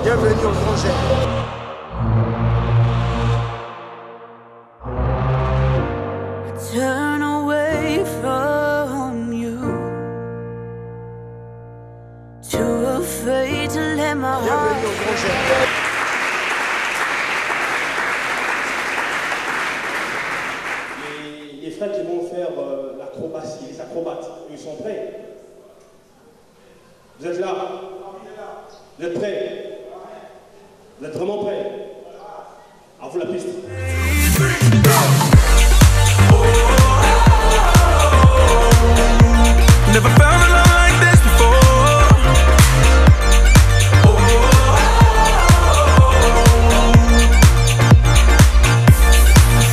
Bienvenue au projet. Turn away from you, too afraid to let my heart. Bienvenue au projet. Les frères qui vont faire l'acrobatie, les acrobates, ils sont prêts? Vous êtes là? Vous êtes prêts? Vous êtes vraiment prêts? À vous la piste. Never found a love like this before.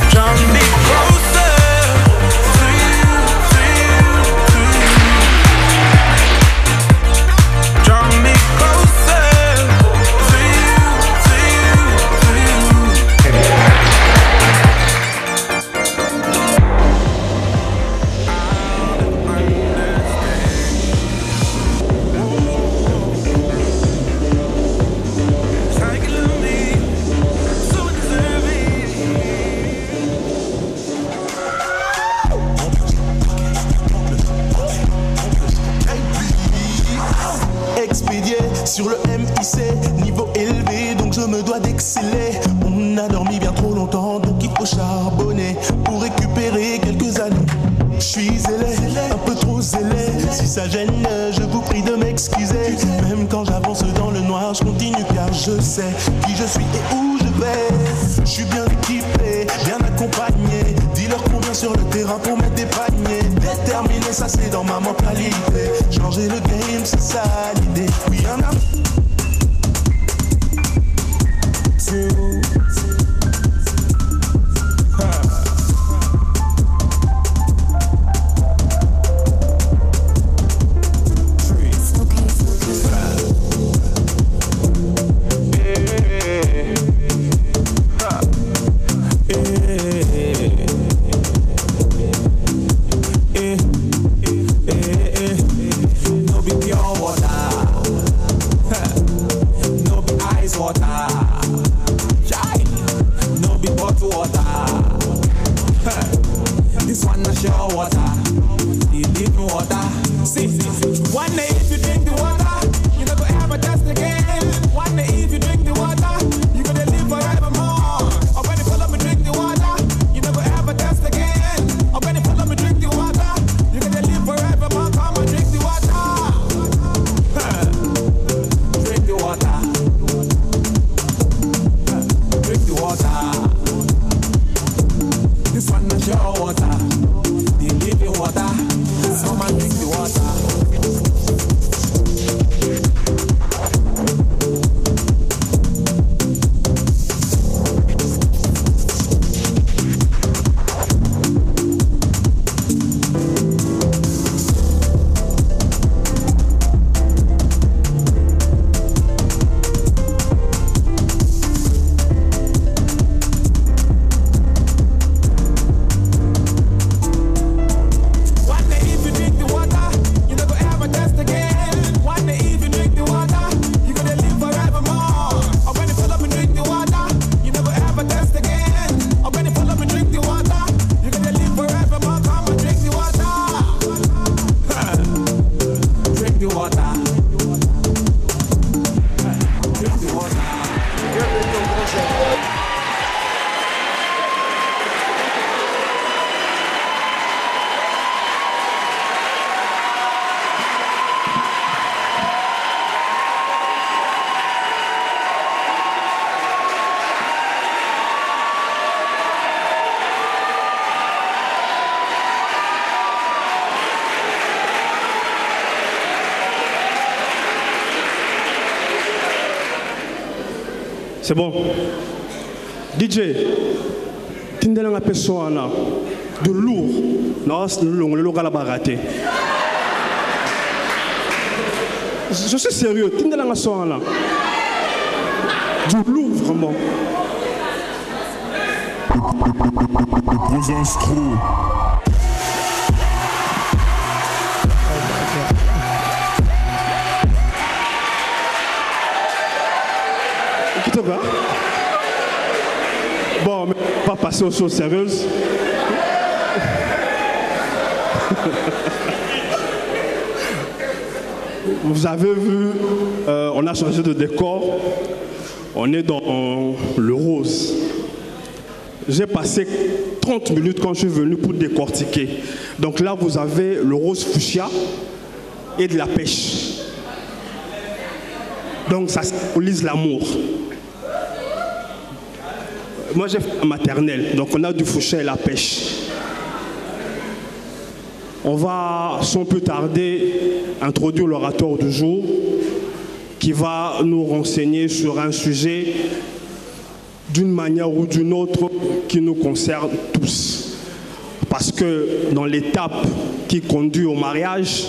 Draw me closer to you, to you, to you. Draw me closer to you, to you, to you. Expédié sur le MIC, niveau élevé, donc je me dois d'exceller. On a dormi bien trop longtemps, donc il faut charbonner pour récupérer quelques années. Je suis zélé, un peu trop zélé. Si ça gêne, je vous prie de m'excuser. Même quand j'avance dans le noir, je continue car je sais qui je suis et où je vais. Je suis bien équipé, bien accompagné. Dis-leur combien sur le terrain pour mettre des paniers. Déterminé, ça c'est dans ma mentalité. Changer le game, c'est ça l'idée. Oui, un homme. No be pure water, no be ice water, no be bottled water. This one na sure water, the living water. See, one day if you drink the water, you never ever test again. One day if you drink the water, you gonna live forevermore. Or when you pull up and drink the water, you never ever test again. Or when you pull up and drink the water, you gonna live forevermore. Come and drink the water. Drink the water. Drink the water. This one is your water, the living water. Come and drink the water. One day if you drink the water, you never ever test again. One day if you drink the water, you gonna live forevermore. Or when you pull up and drink the water, you never ever test again. Or when you pull up and drink the water, you gonna live forevermore. Come and drink the water. Drink the water. Drink the water. Bienvenue au projet. C'est bon. DJ, tindela nga pessoa là de lourd. Nós le local la baraté. Je suis sérieux, tindela nga soa là. Du lourd vraiment. Le gros instro. passer aux choses sérieuses. Vous avez vu, on a changé de décor. On est dans le rose. J'ai passé 30 minutes quand je suis venu pour décortiquer. Donc là, vous avez le rose fuchsia et de la pêche. Donc ça symbolise l'amour. Moi, j'ai fait la maternelle. Donc on a du fuchsia et la pêche. On va, sans plus tarder, introduire l'orateur du jour qui va nous renseigner sur un sujet d'une manière ou d'une autre qui nous concerne tous. Parce que dans l'étape qui conduit au mariage,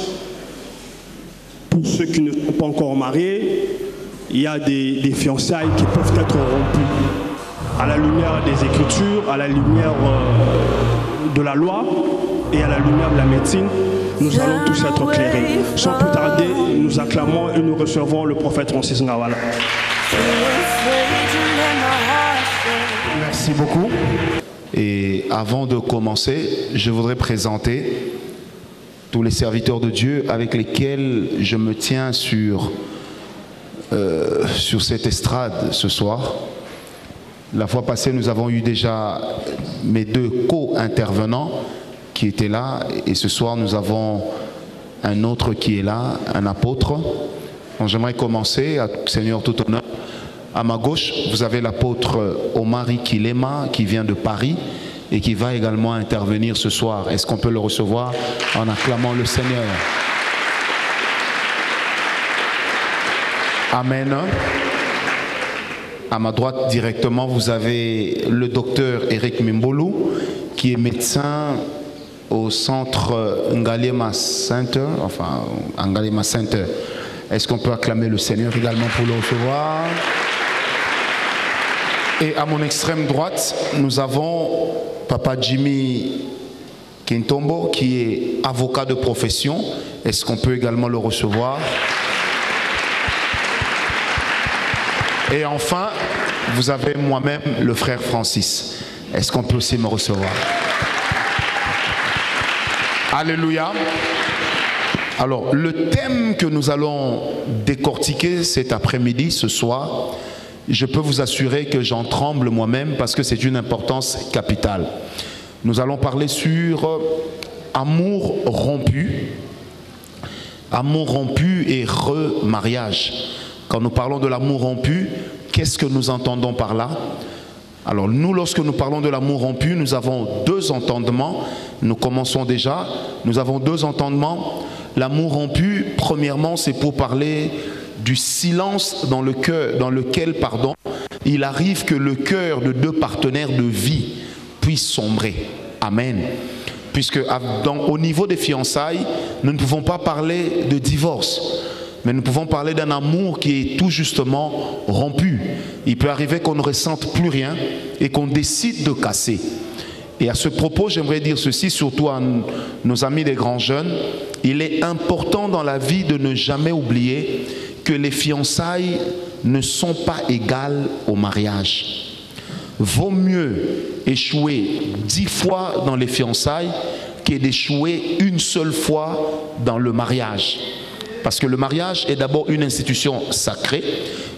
pour ceux qui ne sont pas encore mariés, il y a des fiançailles qui peuvent être rompues à la lumière des Écritures, à la lumière de la loi et à la lumière de la médecine. Nous allons tous être éclairés. Sans plus tarder, nous acclamons et nous recevons le prophète Francis Ngawala. Merci beaucoup. Et avant de commencer, je voudrais présenter tous les serviteurs de Dieu avec lesquels je me tiens sur cette estrade ce soir. La fois passée, nous avons eu déjà mes deux co-intervenants qui étaient là, et ce soir, nous avons un autre qui est là, un apôtre. J'aimerais commencer, à Seigneur tout honneur. À ma gauche, vous avez l'apôtre Omari Kilema qui vient de Paris et qui va également intervenir ce soir. Est-ce qu'on peut le recevoir en acclamant le Seigneur? Amen. À ma droite directement, vous avez le docteur Eric Mimbolou qui est médecin au centre Ngalema Center, enfin Ngalema Center. Est-ce qu'on peut acclamer le Seigneur également pour le recevoir? Et à mon extrême droite, nous avons Papa Jimmy Kintombo qui est avocat de profession. Est-ce qu'on peut également le recevoir? Et enfin, vous avez moi-même le frère Francis. Est-ce qu'on peut aussi me recevoir? Alléluia. Alors, le thème que nous allons décortiquer cet après-midi, ce soir, je peux vous assurer que j'en tremble moi-même parce que c'est d'une importance capitale. Nous allons parler sur amour rompu et remariage. Quand nous parlons de l'amour rompu, qu'est-ce que nous entendons par là? Alors nous, lorsque nous parlons de l'amour rompu, nous avons deux entendements. Nous commençons déjà. Nous avons deux entendements. L'amour rompu, premièrement, c'est pour parler du silence dans lequel, il arrive que le cœur de deux partenaires de vie puisse sombrer. Amen. Puisque au niveau des fiançailles, nous ne pouvons pas parler de divorce. Mais nous pouvons parler d'un amour qui est tout justement rompu. Il peut arriver qu'on ne ressente plus rien et qu'on décide de casser. Et à ce propos, j'aimerais dire ceci, surtout à nos amis des grands jeunes. Il est important dans la vie de ne jamais oublier que les fiançailles ne sont pas égales au mariage. Vaut mieux échouer 10 fois dans les fiançailles que d'échouer une seule fois dans le mariage. Parce que le mariage est d'abord une institution sacrée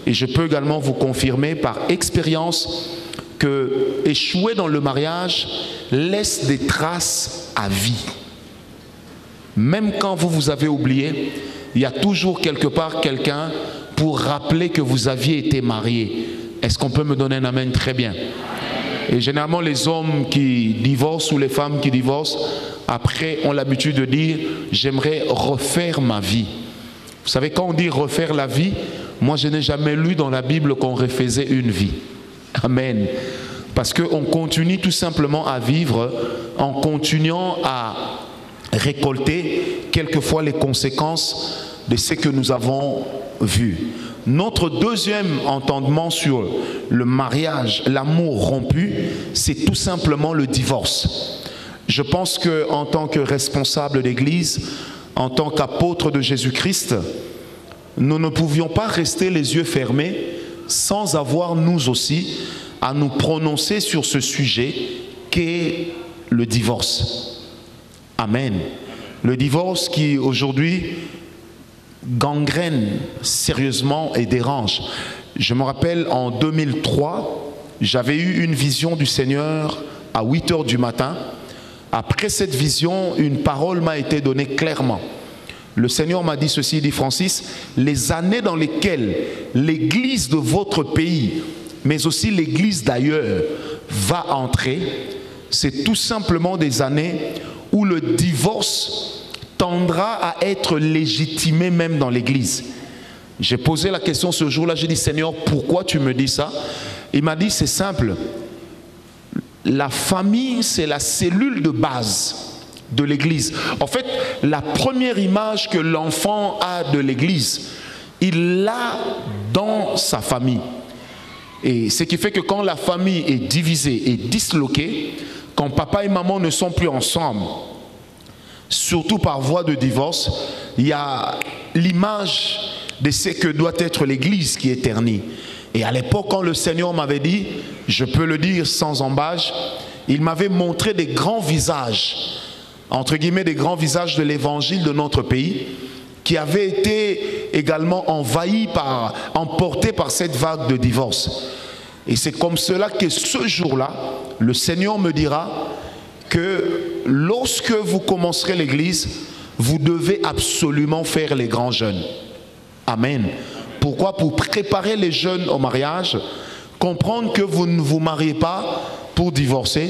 et je peux également vous confirmer par expérience que échouer dans le mariage laisse des traces à vie. Même quand vous avez oublié, il y a toujours quelque part quelqu'un pour rappeler que vous aviez été marié. Est-ce qu'on peut me donner un amen? Très bien. Et généralement les hommes qui divorcent ou les femmes qui divorcent, après ont l'habitude de dire « j'aimerais refaire ma vie ». Vous savez, quand on dit refaire la vie, moi je n'ai jamais lu dans la Bible qu'on refaisait une vie. Amen. Parce qu'on continue tout simplement à vivre en continuant à récolter quelquefois les conséquences de ce que nous avons vu. Notre deuxième entendement sur le mariage, l'amour rompu, c'est tout simplement le divorce. Je pense qu'en tant que responsable d'église, en tant qu'apôtre de Jésus-Christ, nous ne pouvions pas rester les yeux fermés sans avoir nous aussi à nous prononcer sur ce sujet qu'est le divorce. Amen. Le divorce qui aujourd'hui gangrène sérieusement et dérange. Je me rappelle en 2003, j'avais eu une vision du Seigneur à 8 h du matin. Après cette vision, une parole m'a été donnée clairement. Le Seigneur m'a dit ceci, il dit Francis, les années dans lesquelles l'église de votre pays, mais aussi l'église d'ailleurs, va entrer, c'est tout simplement des années où le divorce tendra à être légitimé même dans l'église. J'ai posé la question ce jour-là, j'ai dit Seigneur, pourquoi tu me dis ça? Il m'a dit c'est simple, la famille c'est la cellule de base de l'église. En fait, la première image que l'enfant a de l'église, il l'a dans sa famille. Et ce qui fait que quand la famille est divisée et disloquée, quand papa et maman ne sont plus ensemble, surtout par voie de divorce, il y a l'image de ce que doit être l'église qui est ternie. Et à l'époque, quand le Seigneur m'avait dit, je peux le dire sans embâche, il m'avait montré des grands visages, entre guillemets des grands visages de l'évangile de notre pays, qui avaient été également emportés par cette vague de divorce. Et c'est comme cela que ce jour-là, le Seigneur me dira que lorsque vous commencerez l'église, vous devez absolument faire les grands jeûnes. Amen. Pourquoi? Pour préparer les jeunes au mariage, comprendre que vous ne vous mariez pas pour divorcer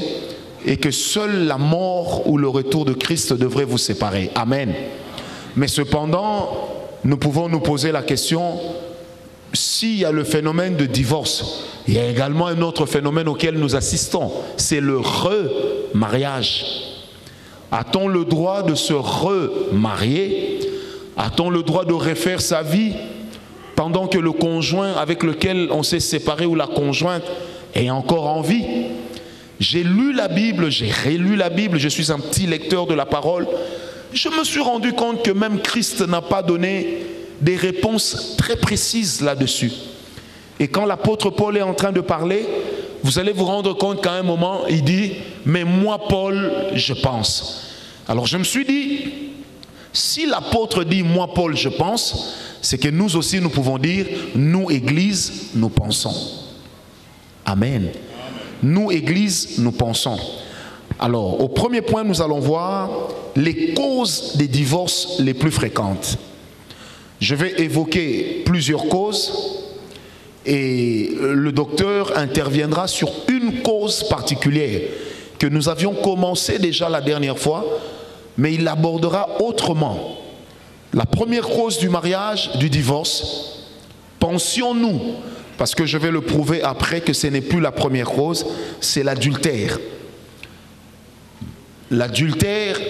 et que seule la mort ou le retour de Christ devrait vous séparer. Amen. Mais cependant, nous pouvons nous poser la question, s'il y a le phénomène de divorce, il y a également un autre phénomène auquel nous assistons, c'est le remariage. A-t-on le droit de se remarier? A-t-on le droit de refaire sa vie pendant que le conjoint avec lequel on s'est séparé ou la conjointe est encore en vie? J'ai lu la Bible, j'ai relu la Bible, je suis un petit lecteur de la parole. Je me suis rendu compte que même Christ n'a pas donné des réponses très précises là-dessus. Et quand l'apôtre Paul est en train de parler, vous allez vous rendre compte qu'à un moment, il dit « Mais moi, Paul, je pense ». Alors je me suis dit, si l'apôtre dit « Moi, Paul, je pense », c'est que nous aussi, nous pouvons dire « Nous, Église, nous pensons ». Amen. Nous, Église, nous pensons. Alors, au premier point, nous allons voir les causes des divorces les plus fréquentes. Je vais évoquer plusieurs causes et le docteur interviendra sur une cause particulière que nous avions commencé déjà la dernière fois, mais il l'abordera autrement. La première cause du mariage, du divorce, pensions-nous, parce que je vais le prouver après que ce n'est plus la première cause, c'est l'adultère. L'adultère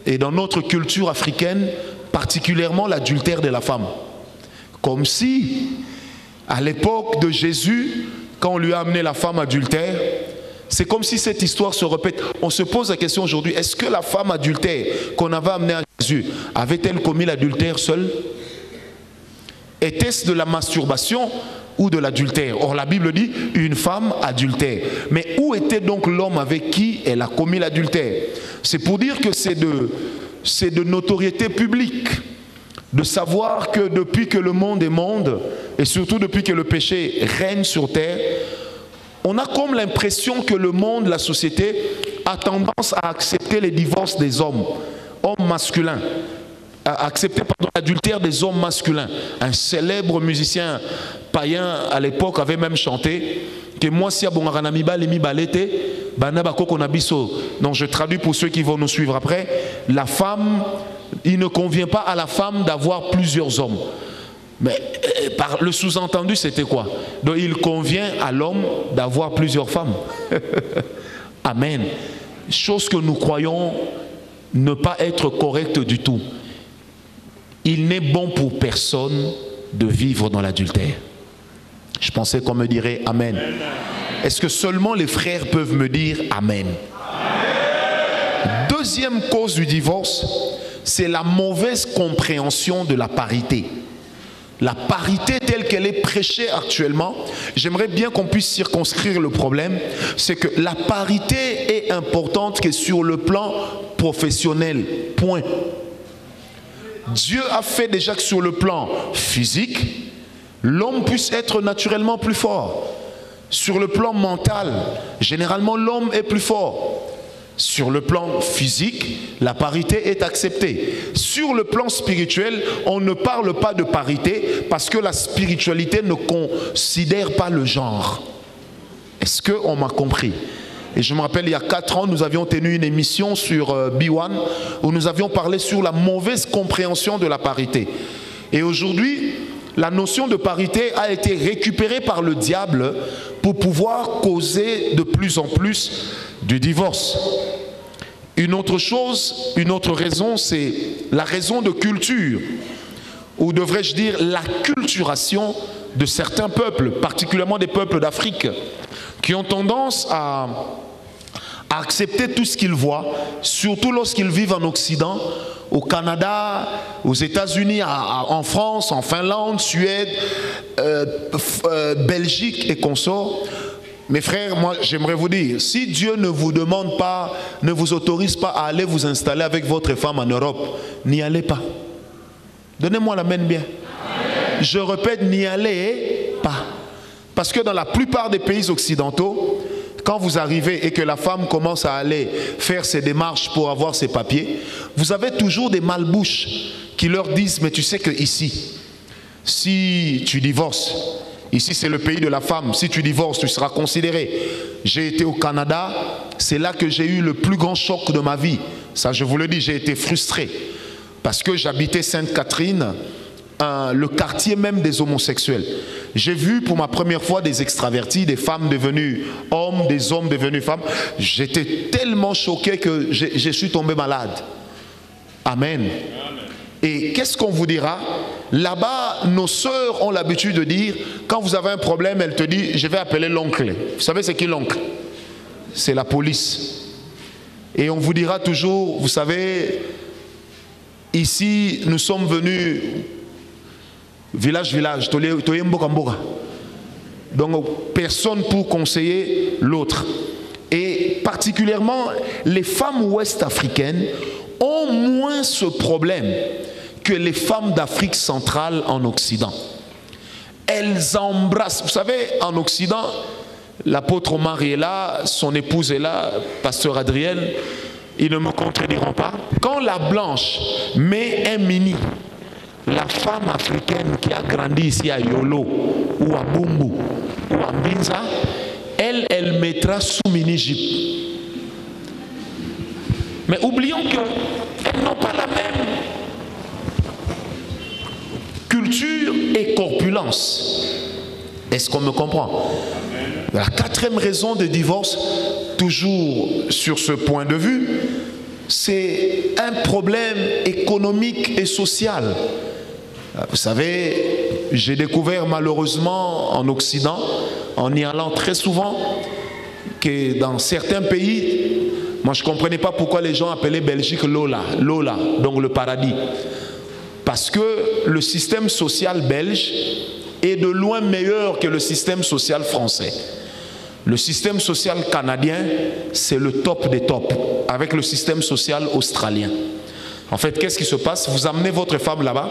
est dans notre culture africaine, particulièrement l'adultère de la femme. Comme si, à l'époque de Jésus, quand on lui a amené la femme adultère, c'est comme si cette histoire se répète. On se pose la question aujourd'hui, est-ce que la femme adultère qu'on avait amenée à Jésus, avait-elle commis l'adultère seule? Était-ce de la masturbation ou de l'adultère? Or la Bible dit une femme adultère. Mais où était donc l'homme avec qui elle a commis l'adultère? C'est pour dire que c'est de notoriété publique de savoir que depuis que le monde est monde et surtout depuis que le péché règne sur terre, on a comme l'impression que le monde, la société a tendance à accepter les divorces des hommes masculins, à accepter l'adultère des hommes masculins. Un célèbre musicien païen à l'époque avait même chanté que moi si abongaranami balemi balete bana bakoko na biso. Donc je traduis pour ceux qui vont nous suivre après. La femme, il ne convient pas à la femme d'avoir plusieurs hommes. Mais par le sous-entendu c'était quoi? Donc il convient à l'homme d'avoir plusieurs femmes. Amen. Chose que nous croyons ne pas être correcte du tout. Il n'est bon pour personne de vivre dans l'adultère. Je pensais qu'on me dirait Amen. Est-ce que seulement les frères peuvent me dire Amen? Deuxième cause du divorce, c'est la mauvaise compréhension de la parité. La parité telle qu'elle est prêchée actuellement, j'aimerais bien qu'on puisse circonscrire le problème, c'est que la parité est importante que sur le plan professionnel, point. Dieu a fait déjà que sur le plan physique, l'homme puisse être naturellement plus fort. Sur le plan mental, généralement l'homme est plus fort. Sur le plan physique, la parité est acceptée. Sur le plan spirituel, on ne parle pas de parité parce que la spiritualité ne considère pas le genre. Est-ce qu'on m'a compris? Et je me rappelle, il y a 4 ans, nous avions tenu une émission sur B1 où nous avions parlé sur la mauvaise compréhension de la parité. Et aujourd'hui, la notion de parité a été récupérée par le diable pour pouvoir causer de plus en plus du divorce. Une autre chose, une autre raison, c'est la raison de culture, ou devrais-je dire la culturation de certains peuples, particulièrement des peuples d'Afrique, qui ont tendance à accepter tout ce qu'ils voient, surtout lorsqu'ils vivent en Occident, au Canada, aux États-Unis, en France, en Finlande, Suède, Belgique et consorts. Mes frères, moi j'aimerais vous dire, si Dieu ne vous demande pas, ne vous autorise pas à aller vous installer avec votre femme en Europe, n'y allez pas. Donnez-moi la main bien. Je répète, n'y allez pas. Parce que dans la plupart des pays occidentaux, quand vous arrivez et que la femme commence à aller faire ses démarches pour avoir ses papiers, vous avez toujours des malbouches qui leur disent, mais tu sais que ici, si tu divorces, ici c'est le pays de la femme, si tu divorces, tu seras considéré. J'ai été au Canada, c'est là que j'ai eu le plus grand choc de ma vie. Ça je vous le dis, j'ai été frustré. Parce que j'habitais Sainte-Catherine, le quartier même des homosexuels. J'ai vu pour ma première fois des extravertis, des femmes devenues hommes, des hommes devenus femmes. J'étais tellement choqué que je suis tombé malade. Amen. Et qu'est-ce qu'on vous dira? Là-bas, nos sœurs ont l'habitude de dire, quand vous avez un problème, elles te disent, je vais appeler l'oncle. Vous savez c'est qui l'oncle? C'est la police. Et on vous dira toujours, vous savez, ici, nous sommes venus village, donc personne pour conseiller l'autre. Et particulièrement, les femmes ouest-africaines ont moins ce problème que les femmes d'Afrique centrale en Occident. Elles embrassent, vous savez, en Occident, l'apôtre Omar est là, son épouse est là, pasteur Adrien, ils ne me contrediront pas. Quand la blanche met un mini, la femme africaine qui a grandi ici à Yolo, ou à Bumbu, ou à Mbinza, elle mettra sous mini-jupe. Mais oublions qu'elles n'ont pas la même culture et corpulence. Est-ce qu'on me comprend? La 4e raison de divorce, toujours sur ce point de vue, c'est un problème économique et social. Vous savez, j'ai découvert malheureusement en Occident, en y allant très souvent, que dans certains pays, moi je ne comprenais pas pourquoi les gens appelaient Belgique Lola, Lola, donc le paradis. Parce que le système social belge est de loin meilleur que le système social français. Le système social canadien, c'est le top des tops, avec le système social australien. En fait, qu'est-ce qui se passe? Vous amenez votre femme là-bas,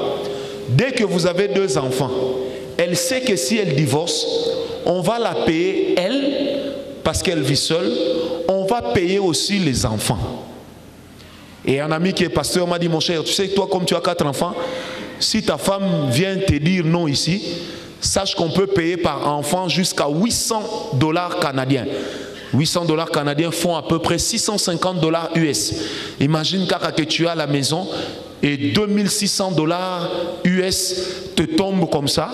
dès que vous avez 2 enfants, elle sait que si elle divorce, on va la payer, elle, parce qu'elle vit seule, on va payer aussi les enfants. Et un ami qui est pasteur m'a dit, mon cher, tu sais que toi, comme tu as 4 enfants, si ta femme vient te dire non ici, sache qu'on peut payer par enfant jusqu'à $800 canadiens. $800 canadiens font à peu près $650 US. Imagine que tu es à la maison et $2600 US te tombent comme ça,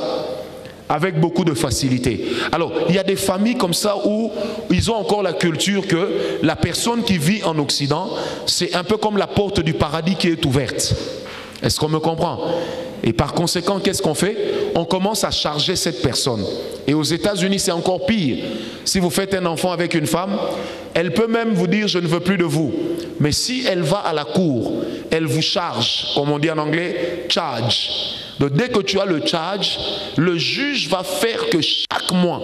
avec beaucoup de facilité. Alors, il y a des familles comme ça où ils ont encore la culture que la personne qui vit en Occident, c'est un peu comme la porte du paradis qui est ouverte. Est-ce qu'on me comprend? Et par conséquent, qu'est-ce qu'on fait? On commence à charger cette personne. Et aux États-Unis, c'est encore pire. Si vous faites un enfant avec une femme, elle peut même vous dire « je ne veux plus de vous ». Mais si elle va à la cour, elle vous charge, comme on dit en anglais, « charge ». Donc dès que tu as le charge, le juge va faire que chaque mois,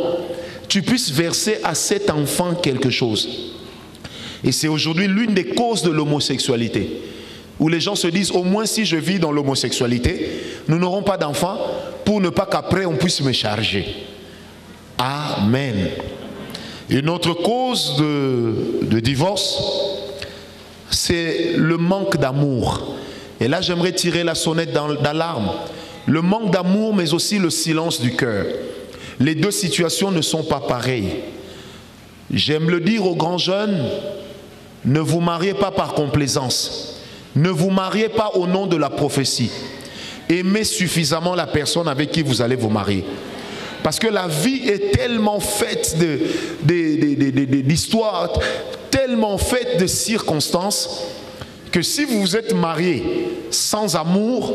tu puisses verser à cet enfant quelque chose. Et c'est aujourd'hui l'une des causes de l'homosexualité. Où les gens se disent, au moins si je vis dans l'homosexualité, nous n'aurons pas d'enfants pour ne pas qu'après on puisse me charger. Amen. Une autre cause de divorce, c'est le manque d'amour. Et là, j'aimerais tirer la sonnette d'alarme. Le manque d'amour, mais aussi le silence du cœur. Les deux situations ne sont pas pareilles. J'aime le dire aux grands jeunes, ne vous mariez pas par complaisance. Ne vous mariez pas au nom de la prophétie. Aimez suffisamment la personne avec qui vous allez vous marier. Parce que la vie est tellement faite d'histoires, tellement faite de circonstances, que si vous vous êtes marié sans amour,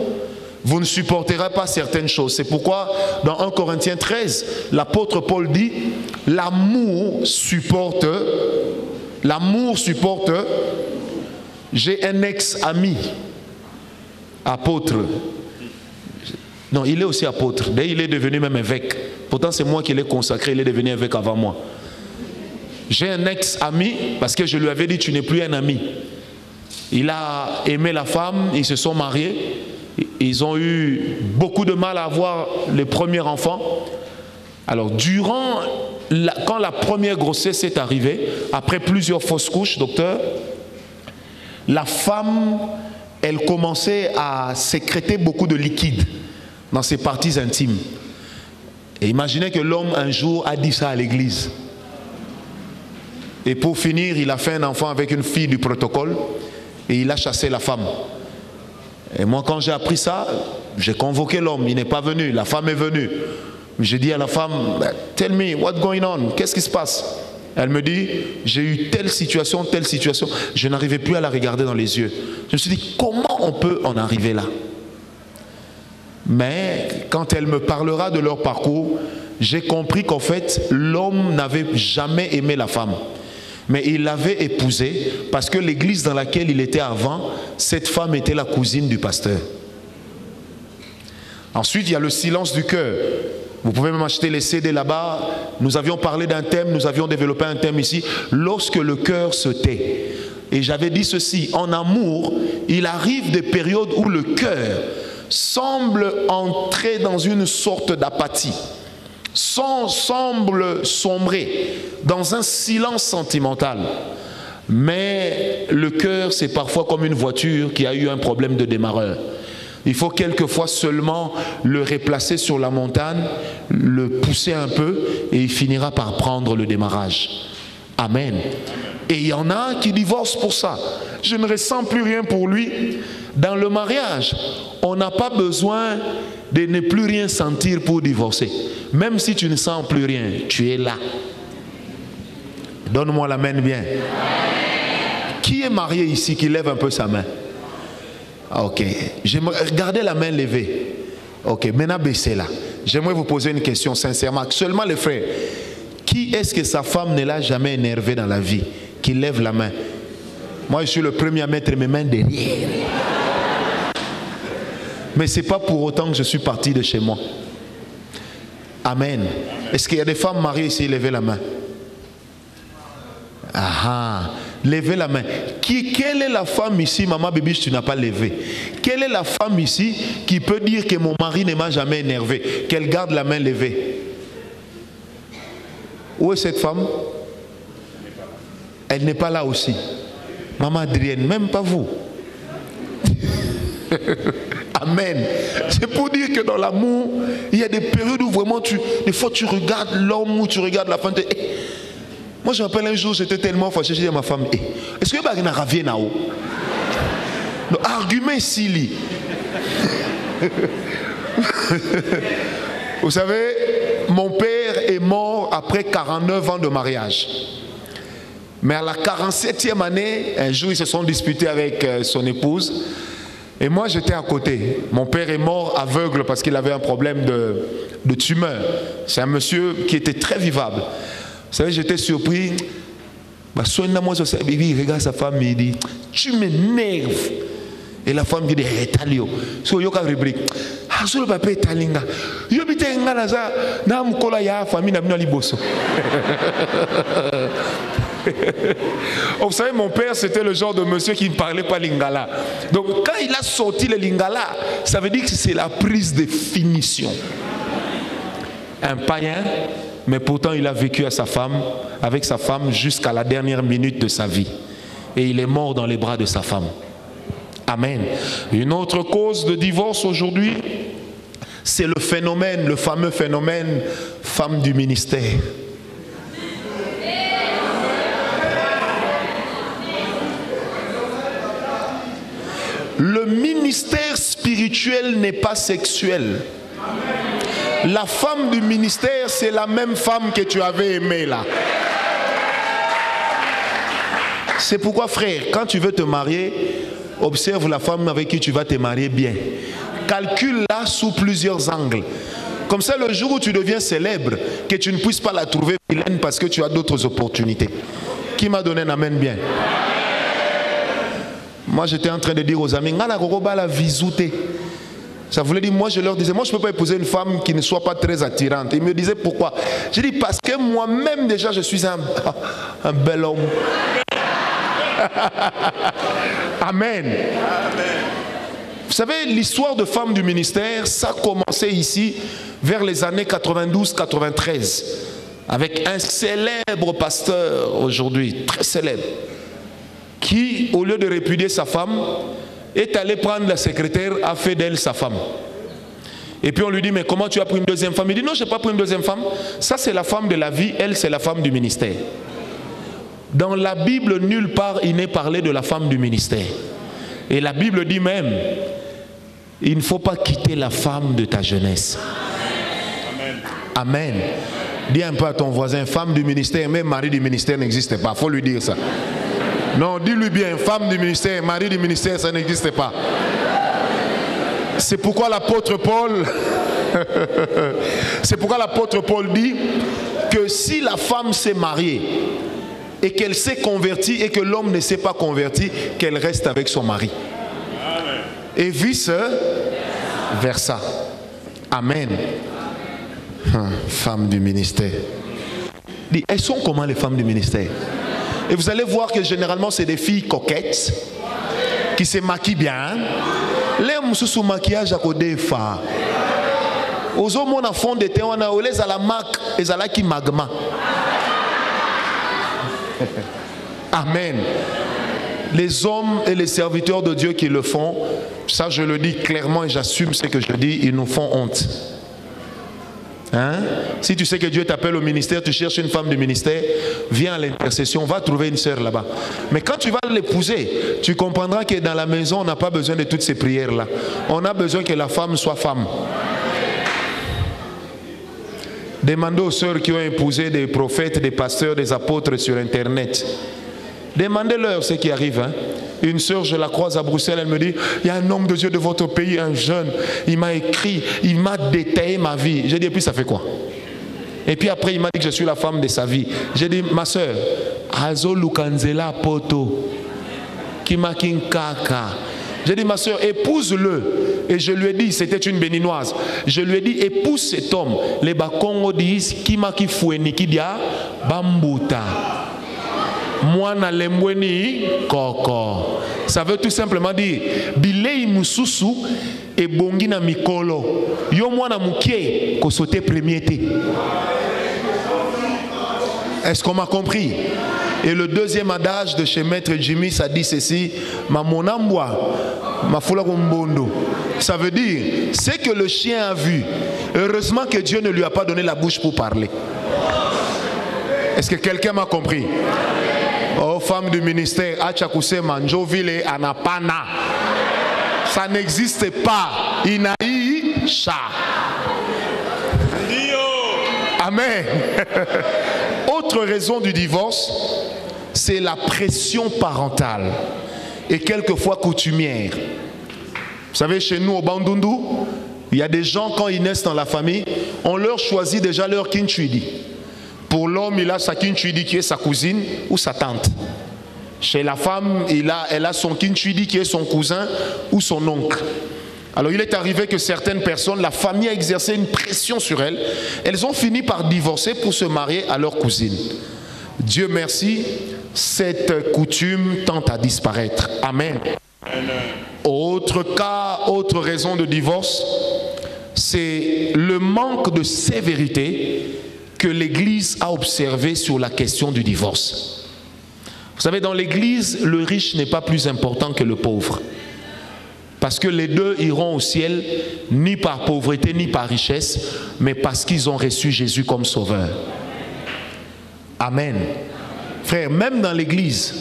vous ne supporterez pas certaines choses. C'est pourquoi dans 1 Corinthiens 13, l'apôtre Paul dit, l'amour supporte. J'ai un ex-ami, apôtre. Non, il est aussi apôtre. D'ailleurs, il est devenu même évêque. Pourtant, c'est moi qui l'ai consacré, il est devenu évêque avant moi. J'ai un ex-ami, parce que je lui avais dit, tu n'es plus un ami. Il a aimé la femme, ils se sont mariés. Ils ont eu beaucoup de mal à avoir les premiers enfants. Alors, quand la première grossesse est arrivée, après plusieurs fausses couches, docteur, la femme, elle commençait à sécréter beaucoup de liquide dans ses parties intimes. Et imaginez que l'homme un jour a dit ça à l'église. Et pour finir, il a fait un enfant avec une fille du protocole et il a chassé la femme. Et moi, quand j'ai appris ça, j'ai convoqué l'homme, il n'est pas venu, la femme est venue. J'ai dit à la femme, tell me, what's going on? Qu'est-ce qui se passe? Elle me dit, j'ai eu telle situation, je n'arrivais plus à la regarder dans les yeux. Je me suis dit, comment on peut en arriver là? Mais quand elle me parlera de leur parcours, j'ai compris qu'en fait, l'homme n'avait jamais aimé la femme. Mais il l'avait épousée parce que l'église dans laquelle il était avant, cette femme était la cousine du pasteur. Ensuite, il y a le silence du cœur. Vous pouvez même acheter les CD là-bas. Nous avions parlé d'un thème, nous avions développé un thème ici. Lorsque le cœur se tait. Et j'avais dit ceci, en amour, il arrive des périodes où le cœur semble entrer dans une sorte d'apathie. Semble sombrer dans un silence sentimental. Mais le cœur, c'est parfois comme une voiture qui a eu un problème de démarreur. Il faut quelquefois seulement le replacer sur la montagne, le pousser un peu et il finira par prendre le démarrage. Amen. Et il y en a qui divorcent pour ça. Je ne ressens plus rien pour lui. Dans le mariage, on n'a pas besoin de ne plus rien sentir pour divorcer. Même si tu ne sens plus rien, tu es là. Donne-moi la main bien. Qui est marié ici qui lève un peu sa main? Ok, regardez la main levée. Ok, maintenant baissez-la. J'aimerais vous poser une question sincèrement. Seulement les frères, qui est-ce que sa femme ne l'a jamais énervé dans la vie? Qui lève la main. Moi, je suis le premier à mettre mes mains derrière. Mais ce n'est pas pour autant que je suis parti de chez moi. Amen. Est-ce qu'il y a des femmes mariées ici? Levez la main. Ah, levez la main. Quelle est la femme ici, maman Bibiche, tu n'as pas levé? Quelle est la femme ici qui peut dire que mon mari ne m'a jamais énervé? Qu'elle garde la main levée. Où est cette femme? Elle n'est pas là aussi. Maman Adrienne, même pas vous. Amen. C'est pour dire que dans l'amour, il y a des périodes où vraiment des fois tu regardes l'homme ou tu regardes la femme. Moi je me rappelle un jour, j'étais tellement fâché, j'ai dit à ma femme, est-ce que tu as ravi là-haut? Argument ici. Vous savez, mon père est mort après 49 ans de mariage. Mais à la 47e année, un jour ils se sont disputés avec son épouse. Et moi j'étais à côté. Mon père est mort aveugle parce qu'il avait un problème de tumeur. C'est un monsieur qui était très vivable. Vous savez, j'étais surpris. Il regarde sa femme et il dit, tu m'énerves. Et la femme dit, Talio. So, il y a une rubrique. Azul papa talinga. Yo bitenga naza na mukola ya famille na bino liboso. Vous savez, mon père, c'était le genre de monsieur qui ne parlait pas lingala. Donc, quand il a sorti le lingala, ça veut dire que c'est la prise de finition. Un païen, mais pourtant il a vécu avec sa femme jusqu'à la dernière minute de sa vie. Et il est mort dans les bras de sa femme. Amen. Une autre cause de divorce aujourd'hui, c'est le fameux phénomène femme du ministère. Le ministère spirituel n'est pas sexuel. La femme du ministère, c'est la même femme que tu avais aimée là. C'est pourquoi, frère, quand tu veux te marier, observe la femme avec qui tu vas te marier bien. Calcule-la sous plusieurs angles. Comme ça, le jour où tu deviens célèbre, que tu ne puisses pas la trouver vilaine parce que tu as d'autres opportunités. Qui m'a donné un amen bien? Moi, j'étais en train de dire aux amis, ça voulait dire, moi je leur disais, moi je ne peux pas épouser une femme qui ne soit pas très attirante. Ils me disaient pourquoi? J'ai dit, parce que moi-même déjà je suis un bel homme. Amen. Amen. Vous savez, l'histoire de femmes du ministère, ça a commencé ici vers les années 92-93 avec un célèbre pasteur aujourd'hui, très célèbre, qui, au lieu de répudier sa femme, est allé prendre la secrétaire, a fait d'elle sa femme. Et puis on lui dit, mais comment tu as pris une deuxième femme? Il dit, non, je n'ai pas pris une deuxième femme. Ça, c'est la femme de la vie, elle, c'est la femme du ministère. Dans la Bible, nulle part, il n'est parlé de la femme du ministère. Et la Bible dit même, il ne faut pas quitter la femme de ta jeunesse. Amen. Amen. Dis un peu à ton voisin, femme du ministère, même mari du ministère n'existe pas. Il faut lui dire ça. Non, dis-lui bien, femme du ministère, mari du ministère, ça n'existe pas. C'est pourquoi l'apôtre Paul, dit que si la femme s'est mariée et qu'elle s'est convertie et que l'homme ne s'est pas converti, qu'elle reste avec son mari. Amen. Et vice versa. Amen. Femmes du ministère. Dis, elles sont comment les femmes du ministère? Et vous allez voir que généralement c'est des filles coquettes qui se maquillent bien. Les moussous maquillage à côté fa. Aux hommes on a fond de thé, on a les à la marque et à la qui magma. Amen. Les hommes et les serviteurs de Dieu qui le font, ça je le dis clairement et j'assume ce que je dis, ils nous font honte. Hein? Si tu sais que Dieu t'appelle au ministère, tu cherches une femme du ministère, viens à l'intercession, va trouver une sœur là-bas. Mais quand tu vas l'épouser, tu comprendras que dans la maison, on n'a pas besoin de toutes ces prières-là. On a besoin que la femme soit femme. Demandez aux sœurs qui ont épousé des prophètes, des pasteurs, des apôtres sur Internet. Demandez-leur ce qui arrive. Hein? Une sœur, je la croise à Bruxelles, elle me dit, il y a un homme de Dieu de votre pays, un jeune, il m'a écrit, il m'a détaillé ma vie. J'ai dit, et puis ça fait quoi? Et puis après, il m'a dit que je suis la femme de sa vie. J'ai dit, ma sœur, Azo Lukanzela Poto, Kimakin Kaka. J'ai dit, ma sœur, épouse-le. Et je lui ai dit, c'était une béninoise. Je lui ai dit, épouse cet homme. Les Bakongo disent, Kimaki Foueni Kidia, Bambuta. Mwana lembweni koko. Ça veut tout simplement dire bilei mususu et bongi na mikolo. Yo mwana mukie ko sauter premier té. Est-ce qu'on m'a compris? Et le deuxième adage de chez Maître Jimmy, ça dit ceci: Mamonambwa, mafula kombondo. Ça veut dire, c'est que le chien a vu. Heureusement que Dieu ne lui a pas donné la bouche pour parler. Est-ce que quelqu'un m'a compris? Oh, femme du ministère, Achakuse Manjovile Anapana. Ça n'existe pas. Inaï Cha. Amen. Autre raison du divorce, c'est la pression parentale et quelquefois coutumière. Vous savez, chez nous au Bandundu, il y a des gens, quand ils naissent dans la famille, on leur choisit déjà leur kinchuidi. Pour l'homme, il a sa kinchuidi qui est sa cousine ou sa tante. Chez la femme, elle a son kinchuidi qui est son cousin ou son oncle. Alors il est arrivé que certaines personnes, la famille a exercé une pression sur elles. Elles ont fini par divorcer pour se marier à leur cousine. Dieu merci, cette coutume tend à disparaître. Amen. Autre cas, autre raison de divorce, c'est le manque de sévérité que l'Église a observé sur la question du divorce. Vous savez, dans l'Église, le riche n'est pas plus important que le pauvre. Parce que les deux iront au ciel, ni par pauvreté, ni par richesse, mais parce qu'ils ont reçu Jésus comme sauveur. Amen. Frère, même dans l'Église,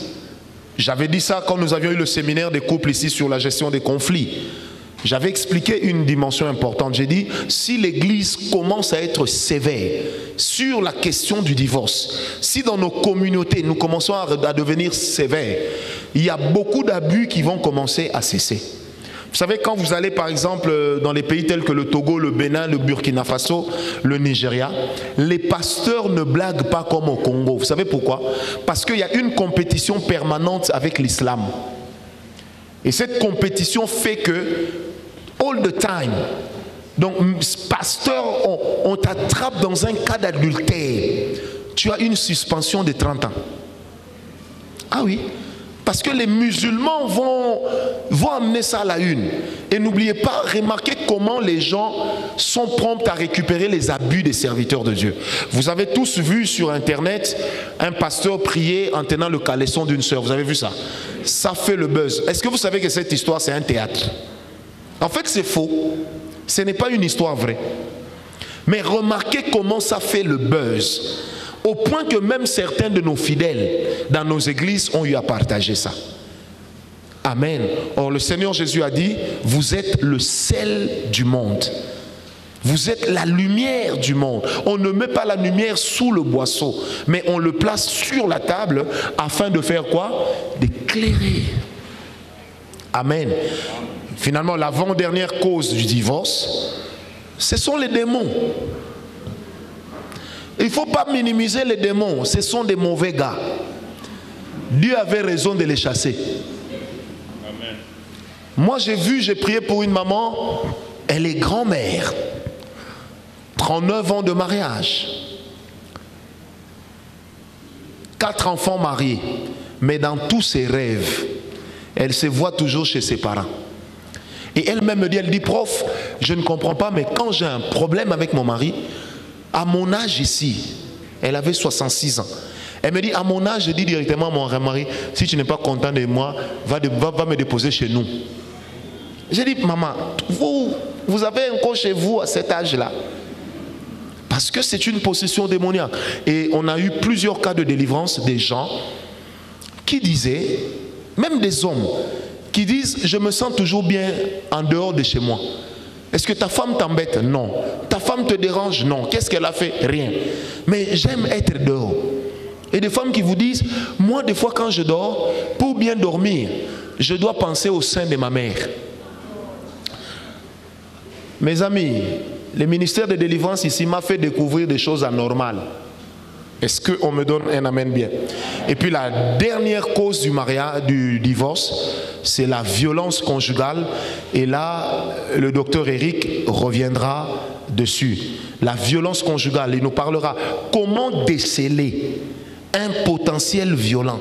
j'avais dit ça quand nous avions eu le séminaire des couples ici sur la gestion des conflits. J'avais expliqué une dimension importante. J'ai dit, si l'Église commence à être sévère sur la question du divorce, si dans nos communautés nous commençons à devenir sévères, il y a beaucoup d'abus qui vont commencer à cesser. Vous savez, quand vous allez par exemple dans les pays tels que le Togo, le Bénin, le Burkina Faso, le Nigeria, les pasteurs ne blaguent pas comme au Congo. Vous savez pourquoi? Parce qu'il y a une compétition permanente avec l'islam. Et cette compétition fait que, all the time, donc pasteur, on t'attrape dans un cas d'adultère, tu as une suspension de 30 ans. Ah oui. Parce que les musulmans vont amener ça à la une. Et n'oubliez pas, remarquez comment les gens sont prompts à récupérer les abus des serviteurs de Dieu. Vous avez tous vu sur Internet un pasteur prier en tenant le caleçon d'une sœur. Vous avez vu ça? Ça fait le buzz. Est-ce que vous savez que cette histoire, c'est un théâtre? En fait, c'est faux. Ce n'est pas une histoire vraie. Mais remarquez comment ça fait le buzz. Au point que même certains de nos fidèles dans nos églises ont eu à partager ça. Amen. Or le Seigneur Jésus a dit, vous êtes le sel du monde. Vous êtes la lumière du monde. On ne met pas la lumière sous le boisseau, mais on le place sur la table afin de faire quoi? D'éclairer. Amen. Finalement, l'avant-dernière cause du divorce, ce sont les démons. Il ne faut pas minimiser les démons, ce sont des mauvais gars. Dieu avait raison de les chasser. Amen. Moi j'ai prié pour une maman, elle est grand-mère, 39 ans de mariage, 4 enfants mariés, mais dans tous ses rêves, elle se voit toujours chez ses parents. Et elle-même me dit, elle dit, prof, je ne comprends pas, mais quand j'ai un problème avec mon mari, à mon âge ici, elle avait 66 ans. Elle me dit, à mon âge, je dis directement à mon mari, si tu n'es pas content de moi, va me déposer chez nous. J'ai dit, maman, vous avez encore chez vous à cet âge-là. Parce que c'est une possession démoniaque. Et on a eu plusieurs cas de délivrance des gens qui disaient, même des hommes, qui disent, je me sens toujours bien en dehors de chez moi. Est-ce que ta femme t'embête? Non. Ta femme te dérange? Non. Qu'est-ce qu'elle a fait? Rien. Mais j'aime être dehors. Et des femmes qui vous disent, moi des fois quand je dors, pour bien dormir, je dois penser au sein de ma mère. Mes amis, le ministère de délivrance ici m'a fait découvrir des choses anormales. Est-ce qu'on me donne un amen bien? Et puis la dernière cause du mariage, du divorce, c'est la violence conjugale. Et là, le docteur Eric reviendra dessus. La violence conjugale, il nous parlera comment déceler un potentiel violent.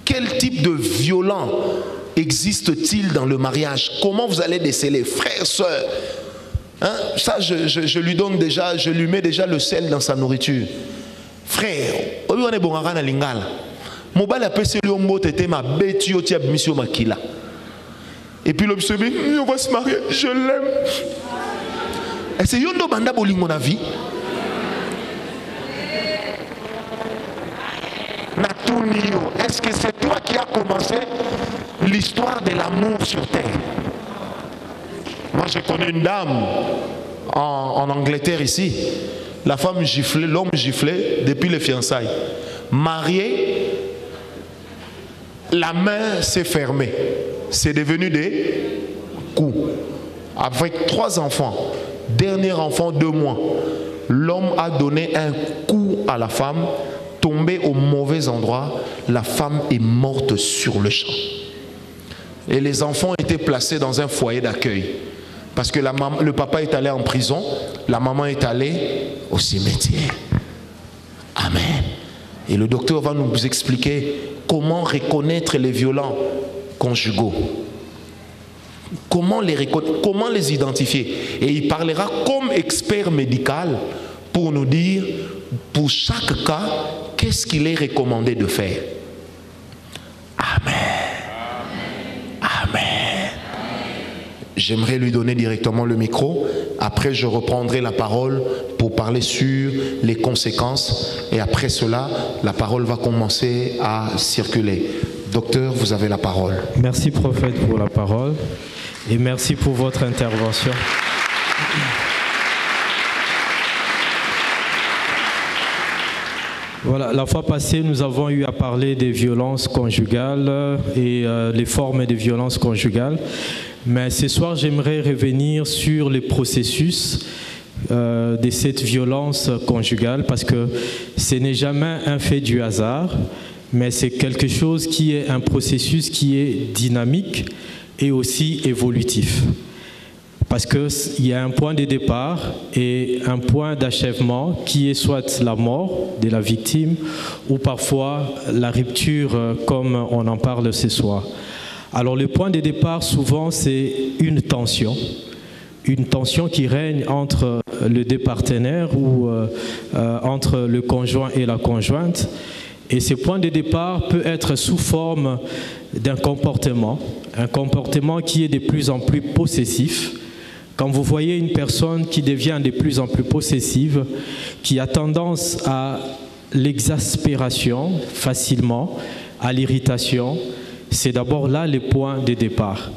Quel type de violent existe-t-il dans le mariage? Comment vous allez déceler? Frères, sœurs, hein? Ça je lui donne déjà, je lui mets déjà le sel dans sa nourriture. Frère, on est bon à lingala. Mobile appelle celui au mot était ma bête yo tia mission makila. Et puis l'homme se dit, on va se marier, je l'aime. Et c'est yondo banda boling mon avis. Est-ce que c'est toi qui as commencé l'histoire de l'amour sur terre? Moi je connais une dame en Angleterre ici. La femme giflait, l'homme giflait depuis les fiançailles. Marié, la main s'est fermée. C'est devenu des coups. Avec 3 enfants, dernier enfant 2 mois, l'homme a donné un coup à la femme, tombé au mauvais endroit, la femme est morte sur le champ. Et les enfants étaient placés dans un foyer d'accueil. Parce que le papa est allé en prison, la maman est allée au cimetière. Amen. Et le docteur va nous expliquer comment reconnaître les violents conjugaux. Comment les identifier. Et il parlera comme expert médical pour nous dire, pour chaque cas, qu'est-ce qu'il est recommandé de faire. Amen. Amen. J'aimerais lui donner directement le micro. Après, je reprendrai la parole pour parler sur les conséquences. Et après cela, la parole va commencer à circuler. Docteur, vous avez la parole. Merci, prophète, pour la parole. Et merci pour votre intervention. Voilà, la fois passée, nous avons eu à parler des violences conjugales et les formes de violences conjugales. Mais ce soir, j'aimerais revenir sur les processus de cette violence conjugale, parce que ce n'est jamais un fait du hasard, mais c'est quelque chose qui est un processus qui est dynamique et aussi évolutif. Parce qu'il y a un point de départ et un point d'achèvement qui est soit la mort de la victime ou parfois la rupture comme on en parle ce soir. Alors le point de départ souvent c'est une tension qui règne entre les deux partenaires ou entre le conjoint et la conjointe. Et ce point de départ peut être sous forme d'un comportement, un comportement qui est de plus en plus possessif. Quand vous voyez une personne qui devient de plus en plus possessive, qui a tendance à l'exaspération facilement, à l'irritation, c'est d'abord là le point de départ.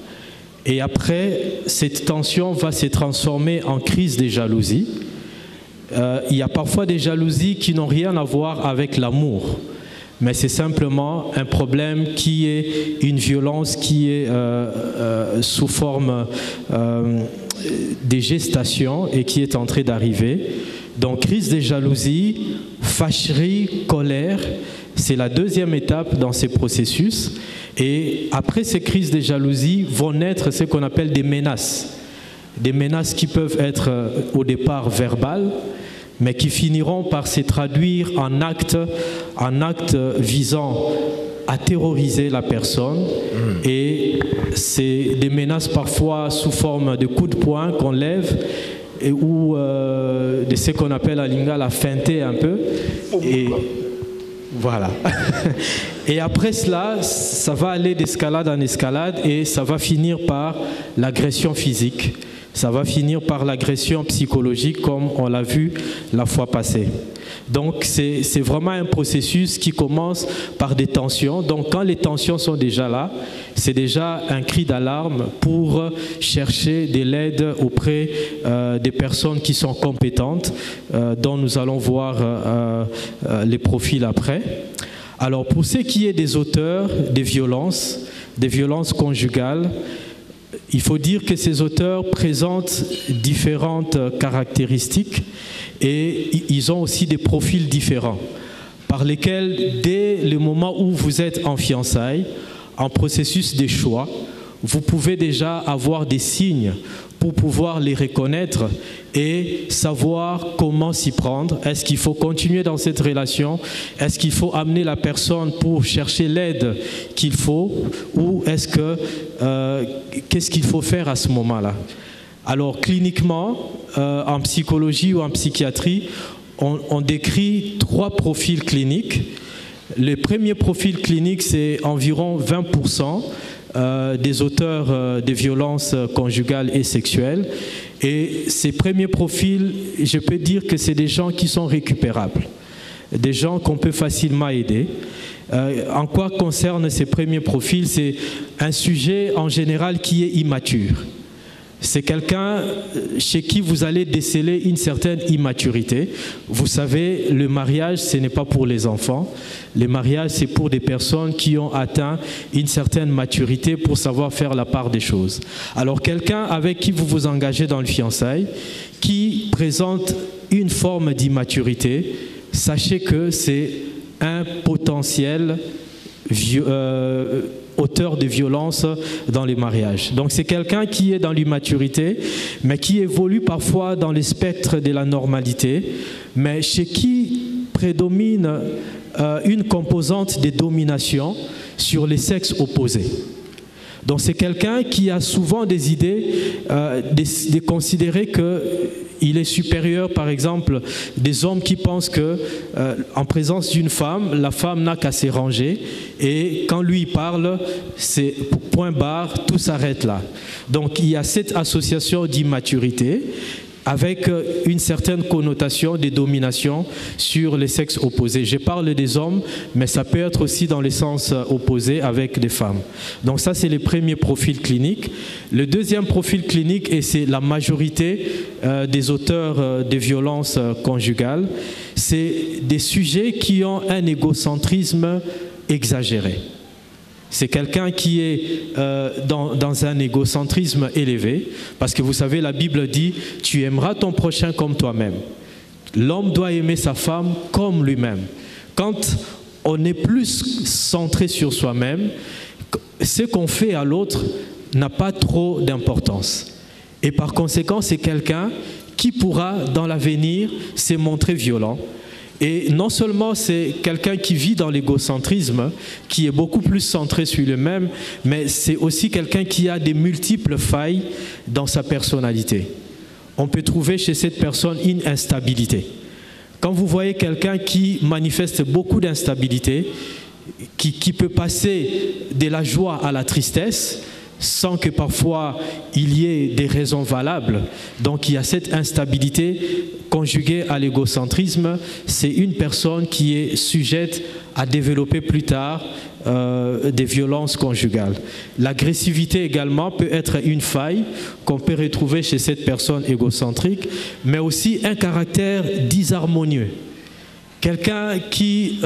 Et après, cette tension va se transformer en crise de jalousie. Il y a parfois des jalousies qui n'ont rien à voir avec l'amour, mais c'est simplement un problème qui est une violence qui est sous forme de gestation et qui est en train d'arriver. Donc crise de jalousie, fâcherie, colère, c'est la deuxième étape dans ces processus. Et après ces crises de jalousie vont naître ce qu'on appelle des menaces. Des menaces qui peuvent être au départ verbales, mais qui finiront par se traduire en actes visant à terroriser la personne. Et c'est des menaces parfois sous forme de coups de poing qu'on lève ou de ce qu'on appelle à Lingala feinter un peu. Et voilà. Et après cela, ça va aller d'escalade en escalade et ça va finir par l'agression physique. Ça va finir par l'agression psychologique comme on l'a vu la fois passée. Donc c'est vraiment un processus qui commence par des tensions. Donc quand les tensions sont déjà là, c'est déjà un cri d'alarme pour chercher de l'aide auprès des personnes qui sont compétentes, dont nous allons voir les profils après. Alors pour ce qui est des auteurs des violences conjugales, il faut dire que ces auteurs présentent différentes caractéristiques et ils ont aussi des profils différents par lesquels, dès le moment où vous êtes en fiançailles, en processus de choix, vous pouvez déjà avoir des signes pour pouvoir les reconnaître et savoir comment s'y prendre. Est-ce qu'il faut continuer dans cette relation? Est-ce qu'il faut amener la personne pour chercher l'aide qu'il faut? Ou est-ce que qu'est-ce qu'il faut faire à ce moment-là? Alors cliniquement, en psychologie ou en psychiatrie, on décrit 3 profils cliniques. Le premier profil clinique, c'est environ 20% des auteurs de violences conjugales et sexuelles. Et ces premiers profils, je peux dire que c'est des gens qui sont récupérables, des gens qu'on peut facilement aider. En quoi concerne ces premiers profils, c'est un sujet en général qui est immature. C'est quelqu'un chez qui vous allez déceler une certaine immaturité. Vous savez, le mariage, ce n'est pas pour les enfants. Le mariage, c'est pour des personnes qui ont atteint une certaine maturité pour savoir faire la part des choses. Alors, quelqu'un avec qui vous vous engagez dans le fiançailles, qui présente une forme d'immaturité, sachez que c'est un potentiel auteurs de violences dans les mariages. Donc c'est quelqu'un qui est dans l'immaturité, mais qui évolue parfois dans le spectre de la normalité, mais chez qui prédomine une composante de domination sur les sexes opposés. Donc c'est quelqu'un qui a souvent des idées de considérer qu'il est supérieur, par exemple, des hommes qui pensent que en présence d'une femme, la femme n'a qu'à se ranger et quand lui parle, c'est point barre, tout s'arrête là. Donc il y a cette association d'immaturité avec une certaine connotation de domination sur les sexes opposés. Je parle des hommes, mais ça peut être aussi dans les sens opposés avec des femmes. Donc ça, c'est le premier profil clinique. Le deuxième profil clinique, et c'est la majorité des auteurs de violences conjugales, c'est des sujets qui ont un égocentrisme exagéré. C'est quelqu'un qui est dans un égocentrisme élevé, parce que vous savez, la Bible dit « Tu aimeras ton prochain comme toi-même ». L'homme doit aimer sa femme comme lui-même. Quand on est plus centré sur soi-même, ce qu'on fait à l'autre n'a pas trop d'importance. Et par conséquent, c'est quelqu'un qui pourra, dans l'avenir, se montrer violent. Et non seulement c'est quelqu'un qui vit dans l'égocentrisme, qui est beaucoup plus centré sur lui-même, mais c'est aussi quelqu'un qui a des multiples failles dans sa personnalité. On peut trouver chez cette personne une instabilité. Quand vous voyez quelqu'un qui manifeste beaucoup d'instabilité, qui peut passer de la joie à la tristesse, sans que parfois il y ait des raisons valables. Donc il y a cette instabilité conjuguée à l'égocentrisme. C'est une personne qui est sujette à développer plus tard des violences conjugales. L'agressivité également peut être une faille qu'on peut retrouver chez cette personne égocentrique, mais aussi un caractère disharmonieux. Quelqu'un qui,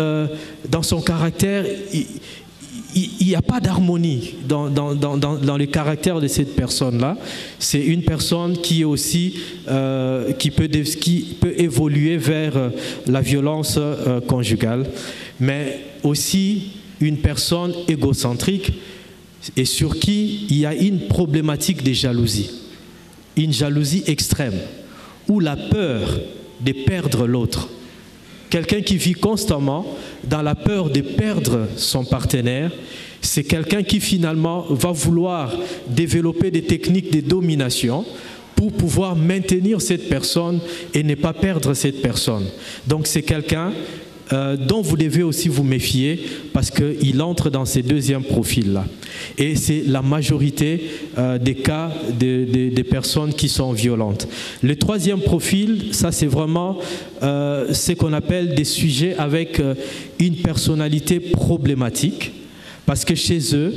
dans son caractère, il n'y a pas d'harmonie dans le caractère de cette personne-là. C'est une personne qui est aussi qui peut évoluer vers la violence conjugale, mais aussi une personne égocentrique et sur qui il y a une problématique de jalousie, une jalousie extrême, ou la peur de perdre l'autre. Quelqu'un qui vit constamment dans la peur de perdre son partenaire, c'est quelqu'un qui finalement va vouloir développer des techniques de domination pour pouvoir maintenir cette personne et ne pas perdre cette personne. Donc c'est quelqu'un dont vous devez aussi vous méfier parce qu'il entre dans ces deuxièmes profils-là. Et c'est la majorité des cas des personnes qui sont violentes. Le troisième profil, ça c'est vraiment ce qu'on appelle des sujets avec une personnalité problématique, parce que chez eux,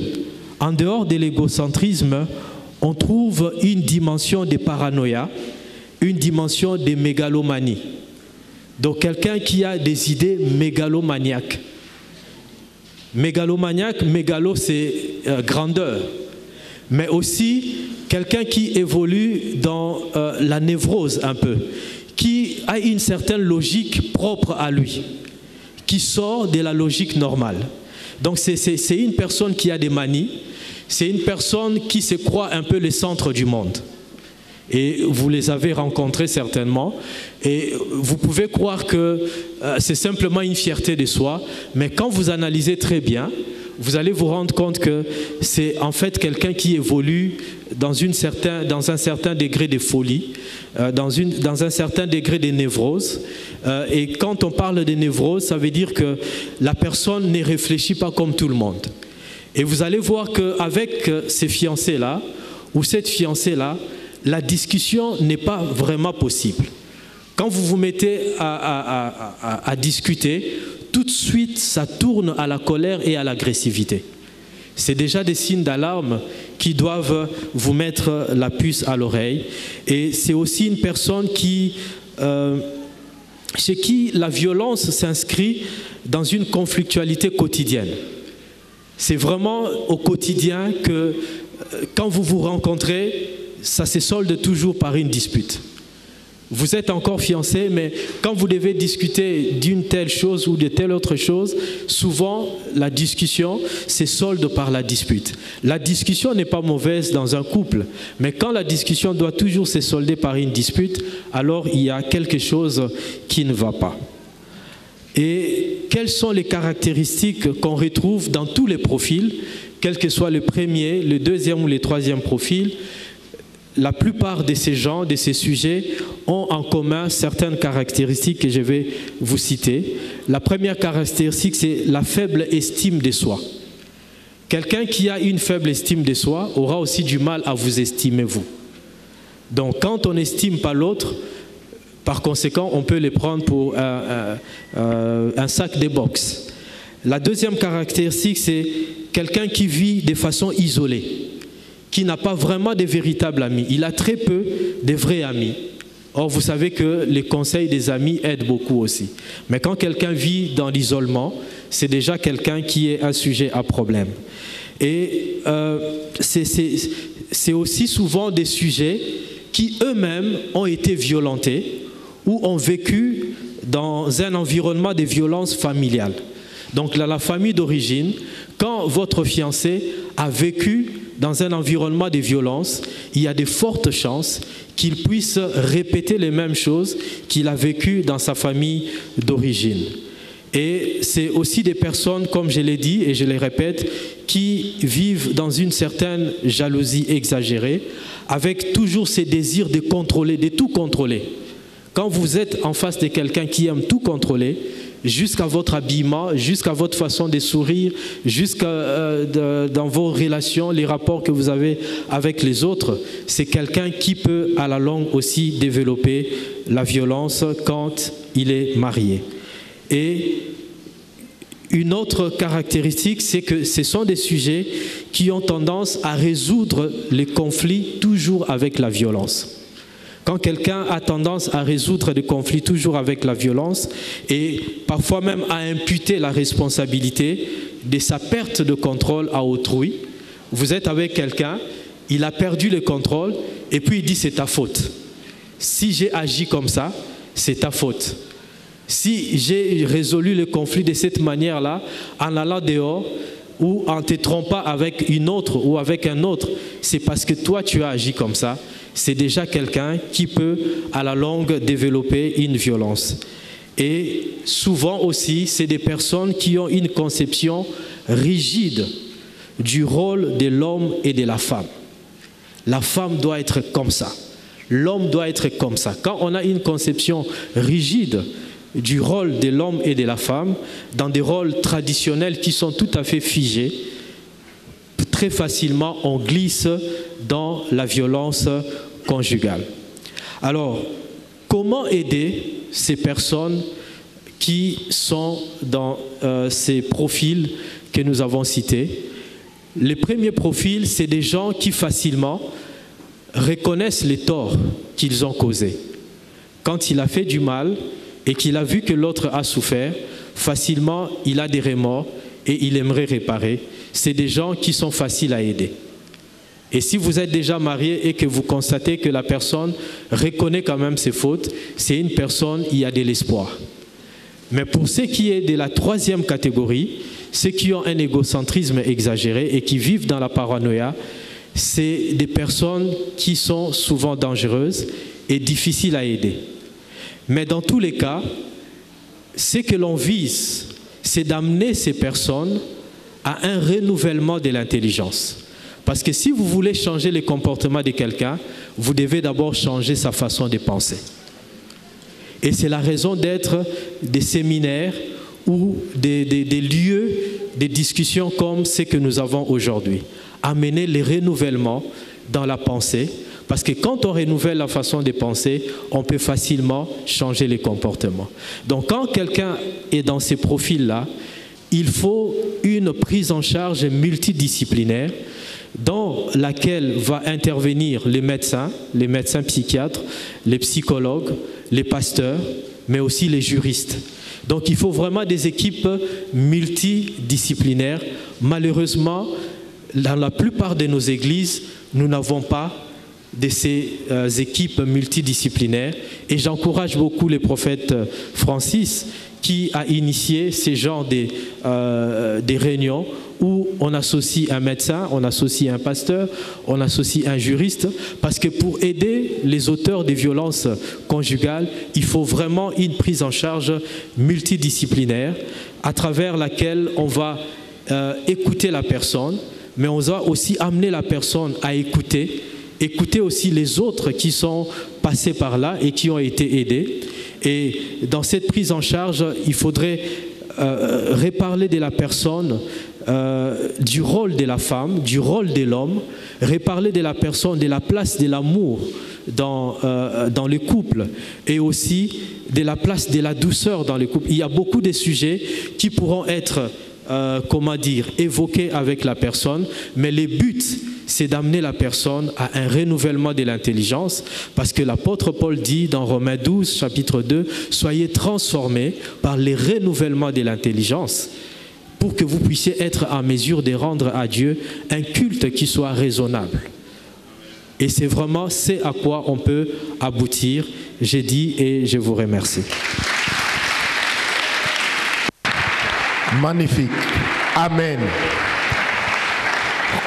en dehors de l'égocentrisme, on trouve une dimension de paranoïa, une dimension de mégalomanie. Donc quelqu'un qui a des idées mégalomaniaques. Mégalomaniaque, mégalo c'est grandeur. Mais aussi quelqu'un qui évolue dans la névrose un peu, qui a une certaine logique propre à lui, qui sort de la logique normale. Donc c'est une personne qui a des manies, c'est une personne qui se croit un peu le centre du monde. Et vous les avez rencontrés certainement. Et vous pouvez croire que c'est simplement une fierté de soi. Mais quand vous analysez très bien, vous allez vous rendre compte que c'est en fait quelqu'un qui évolue dans un certain degré de folie, dans un certain degré de névrose. Et quand on parle de névrose, ça veut dire que la personne ne réfléchit pas comme tout le monde. Et vous allez voir qu'avec ces fiancés-là, ou cette fiancée-là, la discussion n'est pas vraiment possible. Quand vous vous mettez à discuter, tout de suite, ça tourne à la colère et à l'agressivité. C'est déjà des signes d'alarme qui doivent vous mettre la puce à l'oreille. Et c'est aussi une personne chez qui la violence s'inscrit dans une conflictualité quotidienne. C'est vraiment au quotidien que, quand vous vous rencontrez, ça se solde toujours par une dispute. Vous êtes encore fiancé, mais quand vous devez discuter d'une telle chose ou de telle autre chose, souvent la discussion se solde par la dispute. La discussion n'est pas mauvaise dans un couple, mais quand la discussion doit toujours se solder par une dispute, alors il y a quelque chose qui ne va pas. Et quelles sont les caractéristiques qu'on retrouve dans tous les profils, quel que soit le premier, le deuxième ou le troisième profil? La plupart de ces gens, de ces sujets, ont en commun certaines caractéristiques que je vais vous citer. La première caractéristique, c'est la faible estime de soi. Quelqu'un qui a une faible estime de soi aura aussi du mal à vous estimer, vous. Donc, quand on n'estime pas l'autre, par conséquent, on peut les prendre pour un sac de boxe. La deuxième caractéristique, c'est quelqu'un qui vit de façon isolée, qui n'a pas vraiment de véritables amis. Il a très peu de vrais amis. Or, vous savez que les conseils des amis aident beaucoup aussi. Mais quand quelqu'un vit dans l'isolement, c'est déjà quelqu'un qui est un sujet à problème. Et c'est aussi souvent des sujets qui eux-mêmes ont été violentés ou ont vécu dans un environnement de violence familiale. Donc, la famille d'origine, quand votre fiancé a vécu dans un environnement de violence, il y a de fortes chances qu'il puisse répéter les mêmes choses qu'il a vécues dans sa famille d'origine. Et c'est aussi des personnes, comme je l'ai dit et je les répète, qui vivent dans une certaine jalousie exagérée, avec toujours ces désirs de contrôler, de tout contrôler. Quand vous êtes en face de quelqu'un qui aime tout contrôler, jusqu'à votre habillement, jusqu'à votre façon de sourire, jusqu'à dans vos relations, les rapports que vous avez avec les autres, c'est quelqu'un qui peut à la longue aussi développer la violence quand il est marié. Et une autre caractéristique, c'est que ce sont des sujets qui ont tendance à résoudre les conflits toujours avec la violence. Quand quelqu'un a tendance à résoudre des conflits toujours avec la violence et parfois même à imputer la responsabilité de sa perte de contrôle à autrui, vous êtes avec quelqu'un, il a perdu le contrôle et puis il dit c'est ta faute. Si j'ai agi comme ça, c'est ta faute. Si j'ai résolu le conflit de cette manière-là, en allant dehors ou en te trompant avec une autre ou avec un autre, c'est parce que toi tu as agi comme ça. C'est déjà quelqu'un qui peut à la longue développer une violence. Et souvent aussi, c'est des personnes qui ont une conception rigide du rôle de l'homme et de la femme. La femme doit être comme ça. L'homme doit être comme ça. Quand on a une conception rigide du rôle de l'homme et de la femme, dans des rôles traditionnels qui sont tout à fait figés, très facilement on glisse dans la violence conjugale. Alors, comment aider ces personnes qui sont dans ces profils que nous avons cités? Le premier profil, c'est des gens qui facilement reconnaissent les torts qu'ils ont causés. Quand il a fait du mal et qu'il a vu que l'autre a souffert, facilement il a des remords et il aimerait réparer. C'est des gens qui sont faciles à aider. Et si vous êtes déjà marié et que vous constatez que la personne reconnaît quand même ses fautes, c'est une personne, il y a de l'espoir. Mais pour ce qui est de la troisième catégorie, ceux qui ont un égocentrisme exagéré et qui vivent dans la paranoïa, c'est des personnes qui sont souvent dangereuses et difficiles à aider. Mais dans tous les cas, ce que l'on vise, c'est d'amener ces personnes à un renouvellement de l'intelligence. Parce que si vous voulez changer le comportement de quelqu'un, vous devez d'abord changer sa façon de penser. Et c'est la raison d'être des séminaires ou des lieux de discussion comme ce que nous avons aujourd'hui. Amener les renouvellements dans la pensée, parce que quand on renouvelle la façon de penser, on peut facilement changer les comportements. Donc quand quelqu'un est dans ces profils-là, il faut une prise en charge multidisciplinaire dans laquelle va intervenir les médecins psychiatres, les psychologues, les pasteurs, mais aussi les juristes. Donc il faut vraiment des équipes multidisciplinaires. Malheureusement, dans la plupart de nos églises, nous n'avons pas de ces équipes multidisciplinaires. Et j'encourage beaucoup les prophètes Francis qui a initié ces genres des réunions où on associe un médecin, on associe un pasteur, on associe un juriste, parce que pour aider les auteurs des violences conjugales, il faut vraiment une prise en charge multidisciplinaire à travers laquelle on va écouter la personne, mais on va aussi amener la personne à écouter aussi les autres qui sont passés par là et qui ont été aidés. Et dans cette prise en charge, il faudrait reparler de la personne, du rôle de la femme, du rôle de l'homme, reparler de la personne, de la place de l'amour dans le couple et aussi de la place de la douceur dans le couple. Il y a beaucoup de sujets qui pourront être, évoqués avec la personne, mais le but, c'est d'amener la personne à un renouvellement de l'intelligence, parce que l'apôtre Paul dit dans Romains 12, chapitre 2, « Soyez transformés par le renouvellement de l'intelligence » pour que vous puissiez être en mesure de rendre à Dieu un culte qui soit raisonnable. Et c'est vraiment ce à quoi on peut aboutir. J'ai dit et je vous remercie. Magnifique. Amen.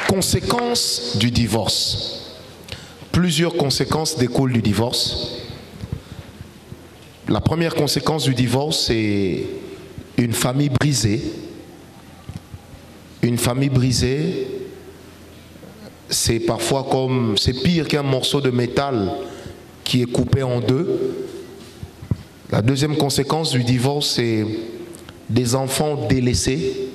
Conséquences du divorce. Plusieurs conséquences découlent du divorce. La première conséquence du divorce, c'est une famille brisée. Une famille brisée, c'est parfois comme, c'est pire qu'un morceau de métal qui est coupé en deux. La deuxième conséquence du divorce, c'est des enfants délaissés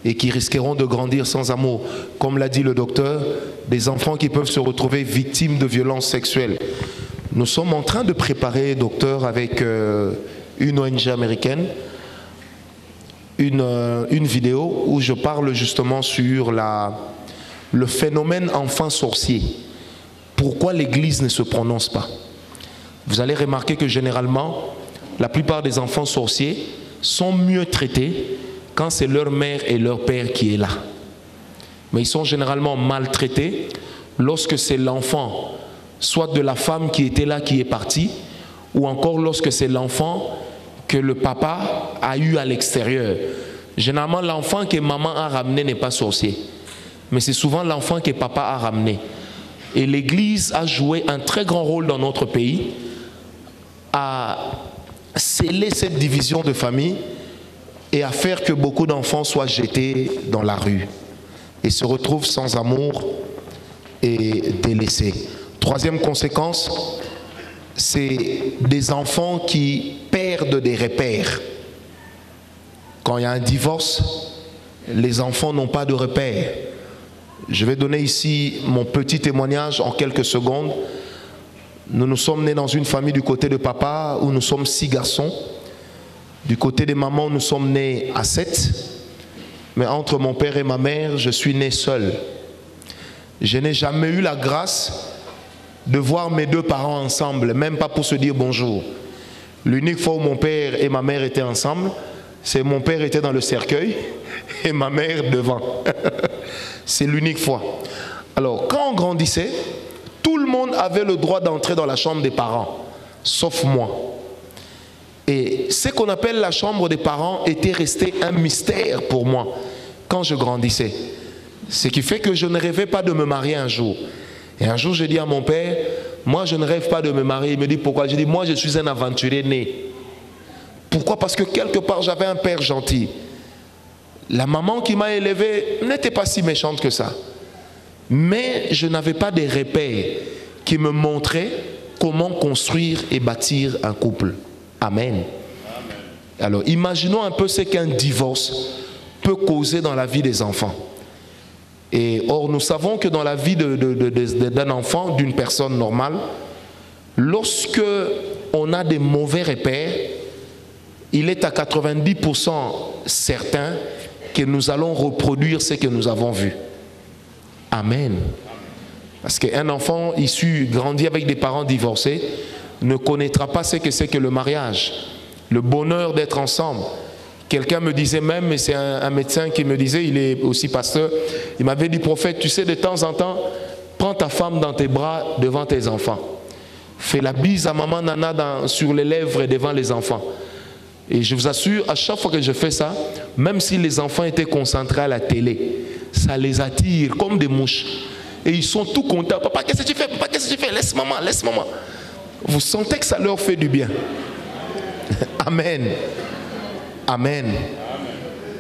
et qui risqueront de grandir sans amour. Comme l'a dit le docteur, des enfants qui peuvent se retrouver victimes de violences sexuelles. Nous sommes en train de préparer, docteur, avec une ONG américaine, une vidéo où je parle justement sur le phénomène enfant sorcier. Pourquoi l'Église ne se prononce pas? Vous allez remarquer que généralement, la plupart des enfants sorciers sont mieux traités quand c'est leur mère et leur père qui est là. Mais ils sont généralement maltraités lorsque c'est l'enfant, soit de la femme qui était là, qui est partie, ou encore lorsque c'est l'enfant que le papa a eu à l'extérieur. Généralement, l'enfant que maman a ramené n'est pas sorcier, mais c'est souvent l'enfant que papa a ramené. Et l'Église a joué un très grand rôle dans notre pays à sceller cette division de famille et à faire que beaucoup d'enfants soient jetés dans la rue et se retrouvent sans amour et délaissés. Troisième conséquence, c'est des enfants qui perdent des repères. Quand il y a un divorce, les enfants n'ont pas de repères. Je vais donner ici mon petit témoignage en quelques secondes. Nous nous sommes nés dans une famille du côté de papa où nous sommes 6 garçons. Du côté des mamans, nous sommes nés à 7. Mais entre mon père et ma mère, je suis né seul. Je n'ai jamais eu la grâce de voir mes 2 parents ensemble, même pas pour se dire bonjour. L'unique fois où mon père et ma mère étaient ensemble, c'est mon père était dans le cercueil et ma mère devant. C'est l'unique fois. Alors, quand on grandissait, tout le monde avait le droit d'entrer dans la chambre des parents, sauf moi. Et ce qu'on appelle la chambre des parents était resté un mystère pour moi quand je grandissais. Ce qui fait que je ne rêvais pas de me marier un jour. Et un jour, j'ai dit à mon père, moi je ne rêve pas de me marier. Il me dit pourquoi? J'ai dit, moi je suis un aventurier né. Pourquoi? Parce que quelque part j'avais un père gentil. La maman qui m'a élevé n'était pas si méchante que ça. Mais je n'avais pas des repères qui me montraient comment construire et bâtir un couple. Amen. Alors imaginons un peu ce qu'un divorce peut causer dans la vie des enfants. Et or nous savons que dans la vie d'un enfant, d'une personne normale, lorsque on a des mauvais repères, il est à 90% certain que nous allons reproduire ce que nous avons vu. Amen. Parce qu'un enfant issu, grandi avec des parents divorcés, ne connaîtra pas ce que c'est que le mariage, le bonheur d'être ensemble. Quelqu'un me disait même, et c'est un médecin qui me disait, il est aussi pasteur, il m'avait dit, prophète, tu sais, de temps en temps, Prends ta femme dans tes bras devant tes enfants. Fais la bise à maman Nana sur les lèvres et devant les enfants. Et je vous assure, à chaque fois que je fais ça, même si les enfants étaient concentrés à la télé, ça les attire comme des mouches. Et ils sont tout contents. Papa, qu'est-ce que tu fais? Papa, qu'est-ce que tu fais? Laisse maman, laisse maman. Vous sentez que ça leur fait du bien. Amen. Amen.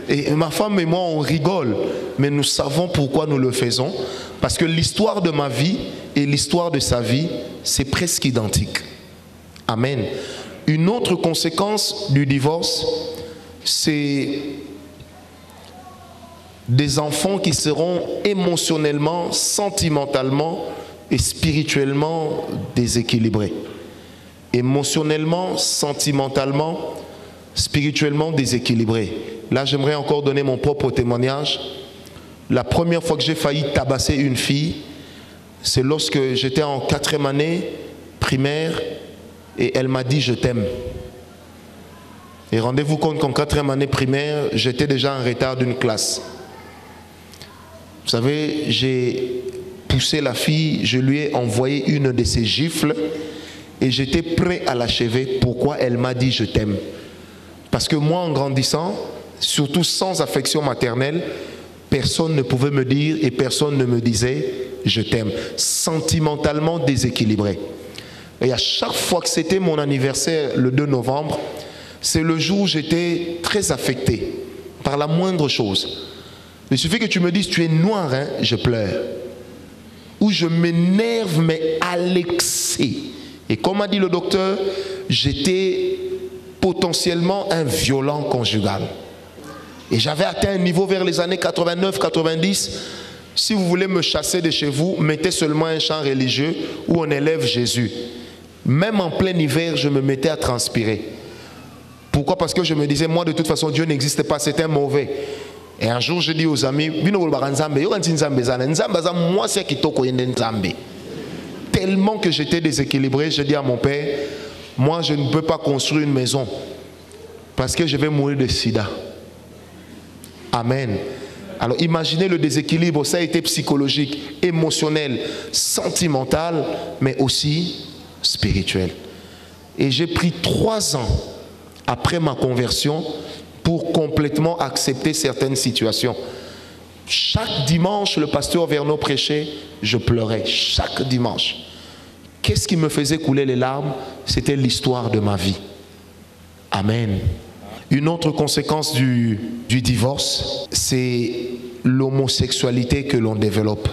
Et ma femme et moi, on rigole. Mais nous savons pourquoi nous le faisons. Parce que l'histoire de ma vie et l'histoire de sa vie, c'est presque identique. Amen. Une autre conséquence du divorce, c'est des enfants qui seront émotionnellement, sentimentalement et spirituellement déséquilibrés. Émotionnellement, sentimentalement, spirituellement déséquilibrés. Là, j'aimerais encore donner mon propre témoignage. La première fois que j'ai failli tabasser une fille, c'est lorsque j'étais en 4e année primaire et elle m'a dit « je t'aime ». Et rendez-vous compte qu'en 4e année primaire, j'étais déjà en retard d'une classe. Vous savez, j'ai poussé la fille, je lui ai envoyé une de ses gifles et j'étais prêt à l'achever. Pourquoi? Elle m'a dit « je t'aime ». Parce que moi, en grandissant, surtout sans affection maternelle, personne ne pouvait me dire et personne ne me disait « je t'aime ». Sentimentalement déséquilibré. Et à chaque fois que c'était mon anniversaire, le 2 novembre, c'est le jour où j'étais très affecté par la moindre chose. Il suffit que tu me dises « tu es noir, hein », je pleure. Ou je m'énerve, mais à l'excès. Et comme a dit le docteur, j'étais potentiellement un violent conjugal. Et j'avais atteint un niveau vers les années 89-90. Si vous voulez me chasser de chez vous, mettez seulement un chant religieux où on élève Jésus. Même en plein hiver, je me mettais à transpirer. Pourquoi? Parce que je me disais, moi de toute façon, Dieu n'existe pas, c'est un mauvais. Et un jour, je dis aux amis, moi c'est kitoko yende nzambe. Tellement que j'étais déséquilibré, je dis à mon père, moi je ne peux pas construire une maison parce que je vais mourir de sida. Amen. Alors imaginez le déséquilibre, ça a été psychologique, émotionnel, sentimental, mais aussi spirituel. Et j'ai pris 3 ans après ma conversion pour complètement accepter certaines situations. Chaque dimanche, le pasteur Verneau prêchait, je pleurais, chaque dimanche. Qu'est-ce qui me faisait couler les larmes? C'était l'histoire de ma vie. Amen. Une autre conséquence du divorce, c'est l'homosexualité que l'on développe.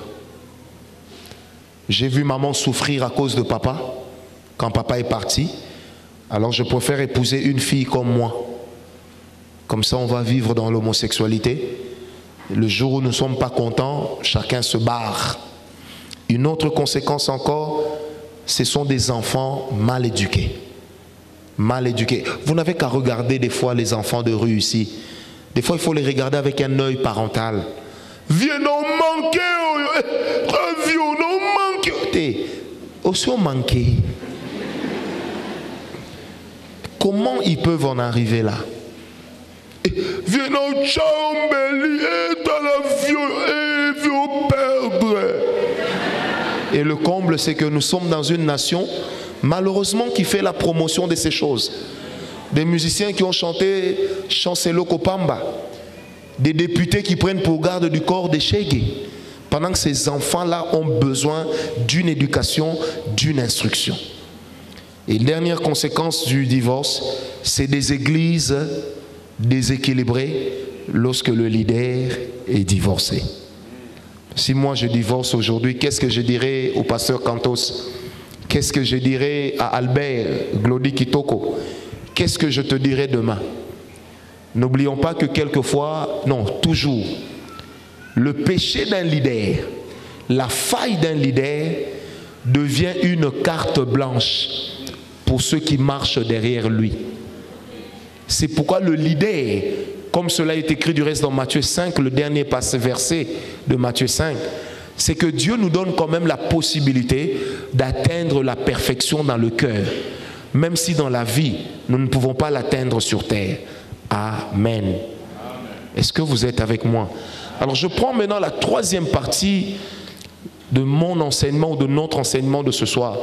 J'ai vu maman souffrir à cause de papa, quand papa est parti. Alors je préfère épouser une fille comme moi. Comme ça on va vivre dans l'homosexualité. Le jour où nous ne sommes pas contents, chacun se barre. Une autre conséquence encore, ce sont des enfants mal éduqués. Mal éduqués. Vous n'avez qu'à regarder des fois les enfants de rue ici. Des fois il faut les regarder avec un œil parental. Viens non manquer, viens non manquer. Aussi manquer. Comment ils peuvent en arriver là? Viens non chambeli et dans l'avion et viens perdre. Et le comble, c'est que nous sommes dans une nation, malheureusement, qui fait la promotion de ces choses. Des musiciens qui ont chanté Chancelo Kopamba, des députés qui prennent pour garde du corps des Chegué, pendant que ces enfants-là ont besoin d'une éducation, d'une instruction. Et dernière conséquence du divorce, c'est des églises déséquilibrées lorsque le leader est divorcé. Si moi je divorce aujourd'hui, qu'est-ce que je dirais au pasteur Cantos? Qu'est-ce que je dirais à Albert, Glody Kitoko? Qu'est-ce que je te dirai demain? N'oublions pas que quelquefois, non, toujours, le péché d'un leader, la faille d'un leader devient une carte blanche pour ceux qui marchent derrière lui. C'est pourquoi le leader, comme cela est écrit du reste dans Matthieu 5, le dernier verset de Matthieu 5, c'est que Dieu nous donne quand même la possibilité d'atteindre la perfection dans le cœur, même si dans la vie, nous ne pouvons pas l'atteindre sur terre. Amen. Est-ce que vous êtes avec moi? Alors je prends maintenant la troisième partie de mon enseignement ou de notre enseignement de ce soir.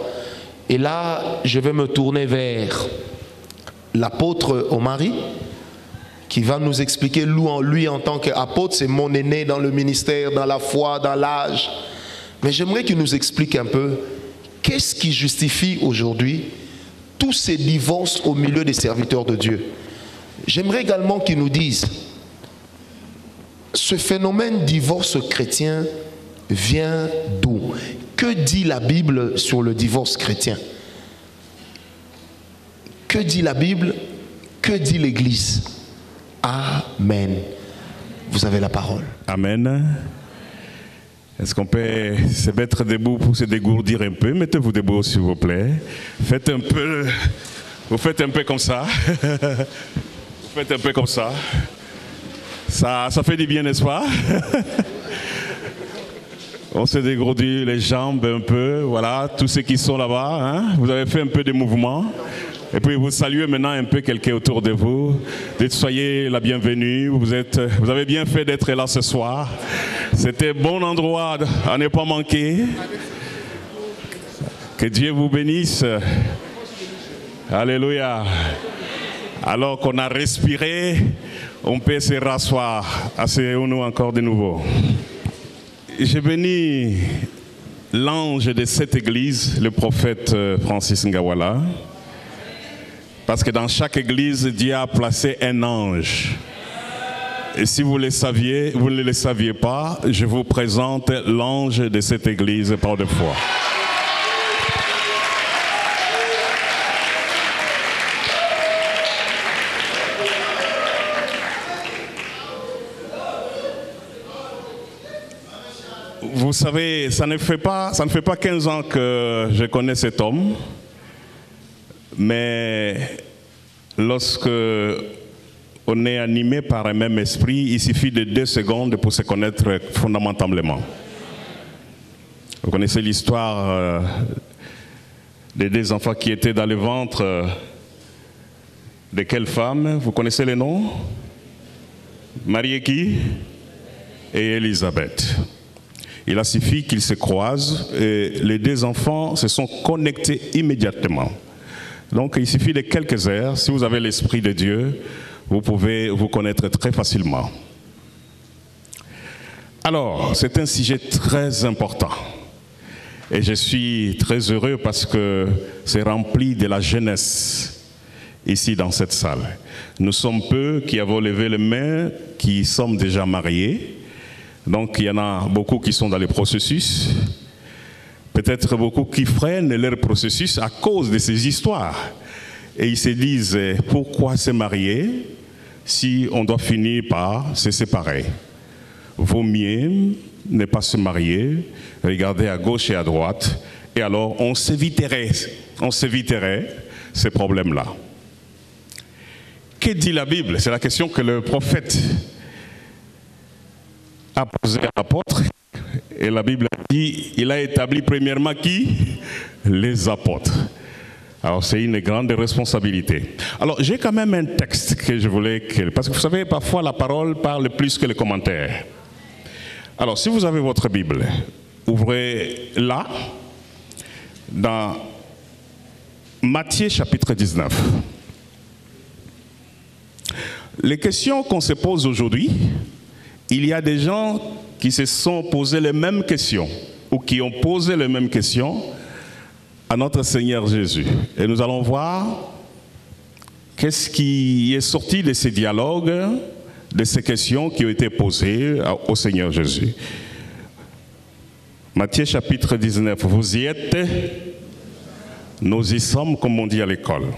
Et là, je vais me tourner vers l'apôtre Omari, qui va nous expliquer, lui en tant qu'apôtre, c'est mon aîné dans le ministère, dans la foi, dans l'âge. Mais j'aimerais qu'il nous explique un peu, qu'est-ce qui justifie aujourd'hui tous ces divorces au milieu des serviteurs de Dieu? J'aimerais également qu'il nous dise, ce phénomène divorce chrétien vient d'où? Que dit la Bible sur le divorce chrétien? Que dit la Bible? Que dit l'Église? Amen. Vous avez la parole. Amen. Est-ce qu'on peut se mettre debout pour se dégourdir un peu? Mettez-vous debout s'il vous plaît. Faites un peu, vous faites un peu comme ça. Vous faites un peu comme ça. Ça fait du bien, n'est-ce pas? On se dégourdit les jambes un peu. Voilà, tous ceux qui sont là-bas, hein? Vous avez fait un peu de mouvement. Et puis vous saluez maintenant un peu quelqu'un autour de vous. Dites soyez la bienvenue. Vous avez bien fait d'être là ce soir. C'était un bon endroit à ne pas manquer. Que Dieu vous bénisse. Alléluia. Alors qu'on a respiré, on peut se rasseoir. Asseyons-nous encore de nouveau. J'ai béni l'ange de cette église, le prophète Francis Ngawala. Parce que dans chaque église, Dieu a placé un ange. Et si vous le saviez, vous ne le saviez pas, je vous présente l'ange de cette église par deux fois. Vous savez, ça ne fait pas 15 ans que je connais cet homme. Mais lorsque on est animé par un même esprit, il suffit de 2 secondes pour se connaître fondamentalement. Vous connaissez l'histoire des 2 enfants qui étaient dans le ventre de quelle femme? Vous connaissez les noms? Marie et qui? Et Élisabeth. Il a suffi qu'ils se croisent et les 2 enfants se sont connectés immédiatement. Donc il suffit de quelques heures, si vous avez l'Esprit de Dieu, vous pouvez vous connaître très facilement. Alors, c'est un sujet très important. Et je suis très heureux parce que c'est rempli de la jeunesse ici dans cette salle. Nous sommes peu qui avons levé les mains, qui sommes déjà mariés. Donc il y en a beaucoup qui sont dans le processus. Peut-être beaucoup qui freinent leur processus à cause de ces histoires. Et ils se disent, pourquoi se marier si on doit finir par se séparer? Vaut mieux ne pas se marier, regarder à gauche et à droite, et alors on s'éviterait ces problèmes-là. Que dit la Bible? C'est la question que le prophète a posée à l'apôtre. Et la Bible dit, il a établi premièrement qui? Les apôtres. Alors c'est une grande responsabilité. Alors j'ai quand même un texte que je voulais... Parce que vous savez, parfois la parole parle plus que les commentaires. Alors si vous avez votre Bible, ouvrez-la dans Matthieu chapitre 19. Les questions qu'on se pose aujourd'hui, il y a des gens qui se sont posés les mêmes questions ou qui ont posé les mêmes questions à notre Seigneur Jésus. Et nous allons voir qu'est-ce qui est sorti de ces dialogues, de ces questions qui ont été posées au Seigneur Jésus. Matthieu chapitre 19, vous y êtes? Nous y sommes, comme on dit à l'école.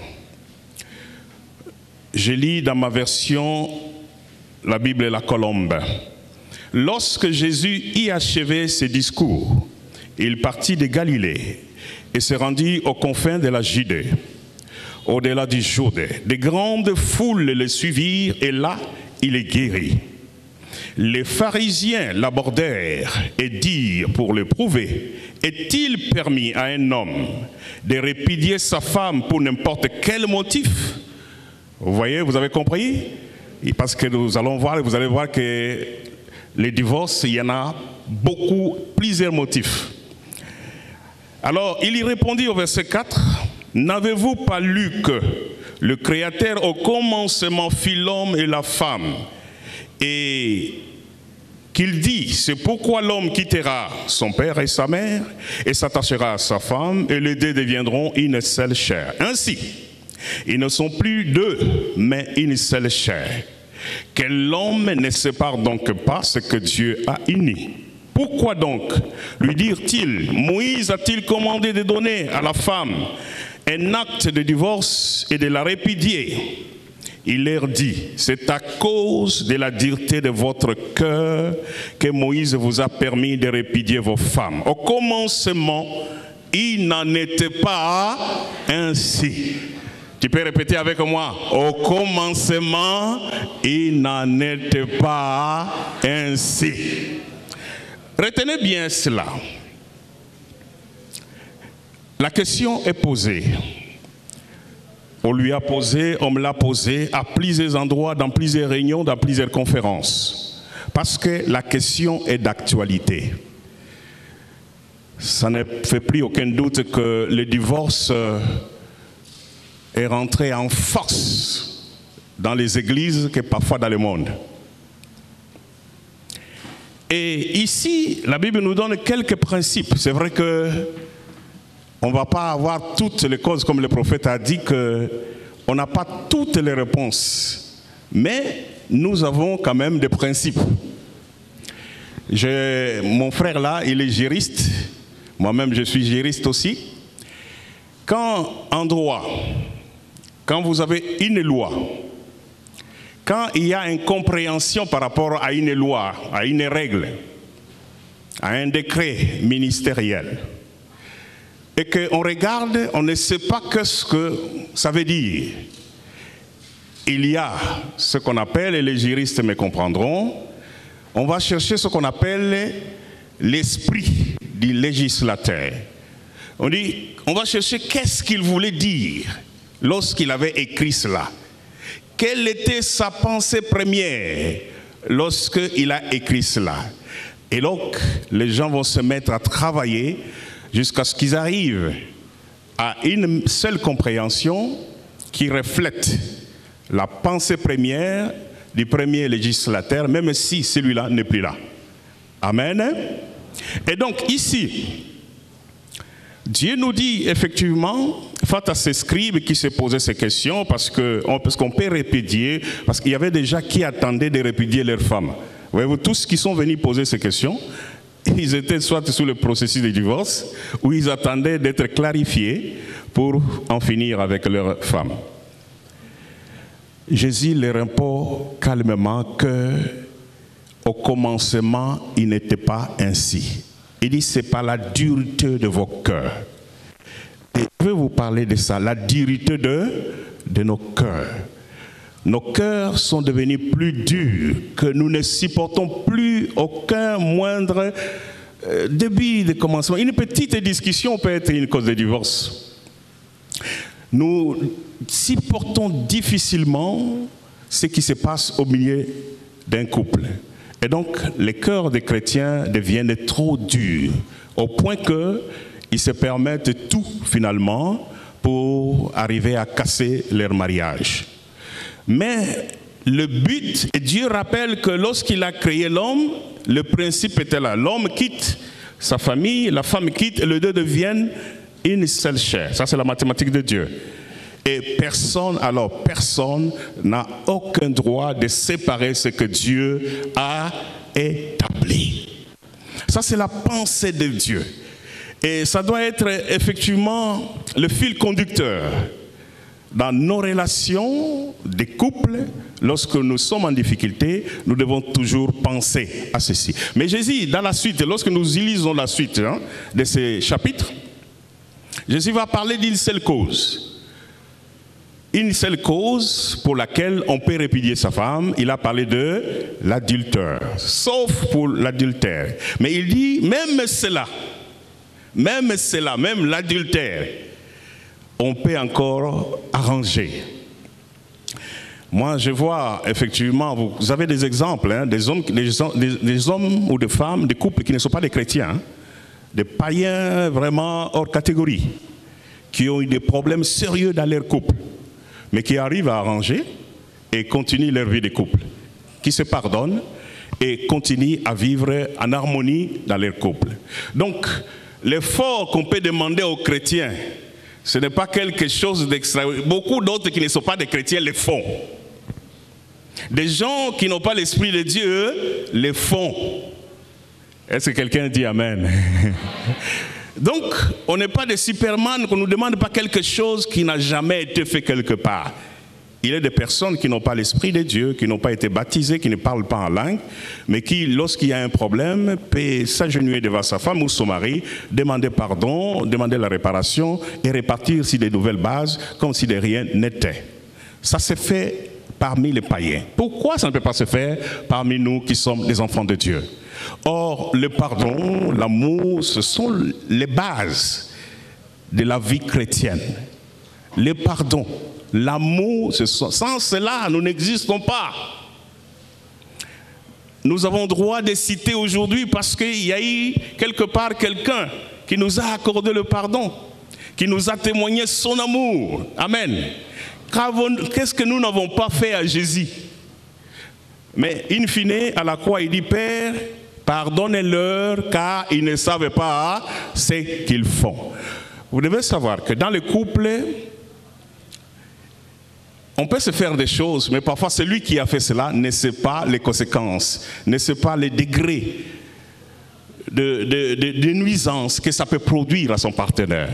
Je lis dans ma version, la Bible et la colombe. Lorsque Jésus y achevait ses discours, il partit de Galilée et se rendit aux confins de la Judée, au-delà du Jourdain. De grandes foules le suivirent et là, il est guéri. Les pharisiens l'abordèrent et dirent pour le prouver, est-il permis à un homme de répudier sa femme pour n'importe quel motif? Vous voyez, vous avez compris? Et parce que nous allons voir, vous allez voir que les divorces, il y en a beaucoup, plusieurs motifs. Alors, il y répondit au verset 4, « N'avez-vous pas lu que le Créateur au commencement fit l'homme et la femme, et qu'il dit, c'est pourquoi l'homme quittera son père et sa mère, et s'attachera à sa femme, et les deux deviendront une seule chair. Ainsi, ils ne sont plus deux, mais une seule chair. Que l'homme ne sépare donc pas ce que Dieu a uni. Pourquoi donc, lui dirent-ils, Moïse a-t-il commandé de donner à la femme un acte de divorce et de la répudier? Il leur dit, c'est à cause de la dureté de votre cœur que Moïse vous a permis de répudier vos femmes. Au commencement, il n'en était pas ainsi. Tu peux répéter avec moi, au commencement, il n'en était pas ainsi. Retenez bien cela. La question est posée. On lui a posé, on me l'a posé à plusieurs endroits, dans plusieurs réunions, dans plusieurs conférences. Parce que la question est d'actualité. Ça ne fait plus aucun doute que le divorce est rentré en force dans les églises que parfois dans le monde. Et ici, la Bible nous donne quelques principes. C'est vrai que on ne va pas avoir toutes les causes, comme le prophète a dit, qu'on n'a pas toutes les réponses. Mais nous avons quand même des principes. Mon frère là, il est juriste. Moi-même, je suis juriste aussi. Quand en droit, quand vous avez une loi, quand il y a une compréhension par rapport à une loi, à une règle, à un décret ministériel, et qu'on regarde, on ne sait pas ce que ça veut dire. Il y a ce qu'on appelle, et les juristes me comprendront, on va chercher ce qu'on appelle l'esprit du législateur. On dit, on va chercher qu'est-ce qu'il voulait dire lorsqu'il avait écrit cela. Quelle était sa pensée première lorsqu'il a écrit cela? Et donc, les gens vont se mettre à travailler jusqu'à ce qu'ils arrivent à une seule compréhension qui reflète la pensée première du premier législateur, même si celui-là n'est plus là. Amen. Et donc ici, Dieu nous dit effectivement, face à ces scribes qui se posaient ces questions, parce qu'on peut répudier, parce qu'il y avait des gens qui attendaient de répudier leurs femmes. Voyez-vous, tous qui sont venus poser ces questions, ils étaient soit sous le processus de divorce, ou ils attendaient d'être clarifiés pour en finir avec leurs femmes. Jésus leur répond calmement que au commencement, il n'était pas ainsi. Il dit, c'est par la dureté de vos cœurs. Et je vais vous parler de ça, la dureté de nos cœurs. Nos cœurs sont devenus plus durs, que nous ne supportons plus aucun moindre début de commencement. Une petite discussion peut être une cause de divorce. Nous supportons difficilement ce qui se passe au milieu d'un couple. Et donc, les cœurs des chrétiens deviennent trop durs, au point qu'ils se permettent tout, finalement, pour arriver à casser leur mariage. Mais le but, et Dieu rappelle que lorsqu'il a créé l'homme, le principe était là. L'homme quitte sa famille, la femme quitte, et les deux deviennent une seule chair. Ça, c'est la mathématique de Dieu. Et personne n'a aucun droit de séparer ce que Dieu a établi. Ça, c'est la pensée de Dieu. Et ça doit être effectivement le fil conducteur dans nos relations des couples. Lorsque nous sommes en difficulté, nous devons toujours penser à ceci. Mais Jésus, dans la suite, lorsque nous lisons la suite de ces chapitres, Jésus va parler d'une seule cause. Une seule cause pour laquelle on peut répudier sa femme. Il a parlé de l'adultère, sauf pour l'adultère. Mais il dit, même l'adultère, on peut encore arranger. Moi, je vois effectivement, vous avez des exemples, des hommes ou des femmes, des couples qui ne sont pas des chrétiens, des païens vraiment hors catégorie, qui ont eu des problèmes sérieux dans leur couple, mais qui arrivent à arranger et continuent leur vie de couple, qui se pardonnent et continuent à vivre en harmonie dans leur couple. Donc, l'effort qu'on peut demander aux chrétiens, ce n'est pas quelque chose d'extraordinaire. Beaucoup d'autres qui ne sont pas des chrétiens le font. Des gens qui n'ont pas l'Esprit de Dieu le font. Est-ce que quelqu'un dit Amen? Donc, on n'est pas des Superman, qu'on ne nous demande pas quelque chose qui n'a jamais été fait quelque part. Il y a des personnes qui n'ont pas l'Esprit de Dieu, qui n'ont pas été baptisées, qui ne parlent pas en langue, mais qui, lorsqu'il y a un problème, peut s'agenouiller devant sa femme ou son mari, demander pardon, demander la réparation et repartir sur des nouvelles bases, comme si de rien n'était. Ça se fait parmi les païens. Pourquoi ça ne peut pas se faire parmi nous qui sommes des enfants de Dieu? Or, le pardon, l'amour, ce sont les bases de la vie chrétienne. Le pardon, l'amour, sans cela, nous n'existons pas. Nous avons droit de citer aujourd'hui parce qu'il y a eu quelque part quelqu'un qui nous a accordé le pardon, qui nous a témoigné son amour. Amen. Qu'est-ce que nous n'avons pas fait à Jésus? Mais in fine, à la croix, il dit, Père, pardonnez-leur car ils ne savent pas ce qu'ils font. Vous devez savoir que dans le couple, on peut se faire des choses, mais parfois celui qui a fait cela ne sait pas les conséquences, ne sait pas les degrés de nuisance que ça peut produire à son partenaire.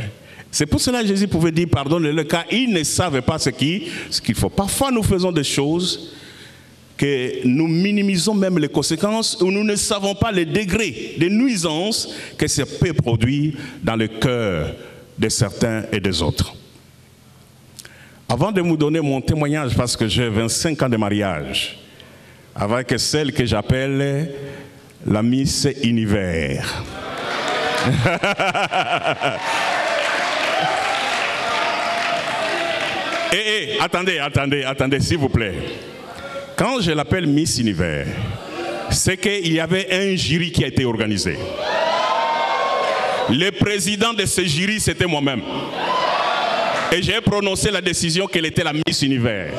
C'est pour cela que Jésus pouvait dire pardonnez-le car ils ne savent pas ce qu'il faut. Parfois nous faisons des choses que nous minimisons même les conséquences ou nous ne savons pas les degrés de nuisance que ça peut produire dans le cœur de certains et des autres. Avant de vous donner mon témoignage, parce que j'ai 25 ans de mariage, avec celle que j'appelle la Miss Univers. Attendez, s'il vous plaît. Quand je l'appelle Miss Univers, c'est qu'il y avait un jury qui a été organisé. Le président de ce jury, c'était moi-même. Et j'ai prononcé la décision qu'elle était la Miss Univers.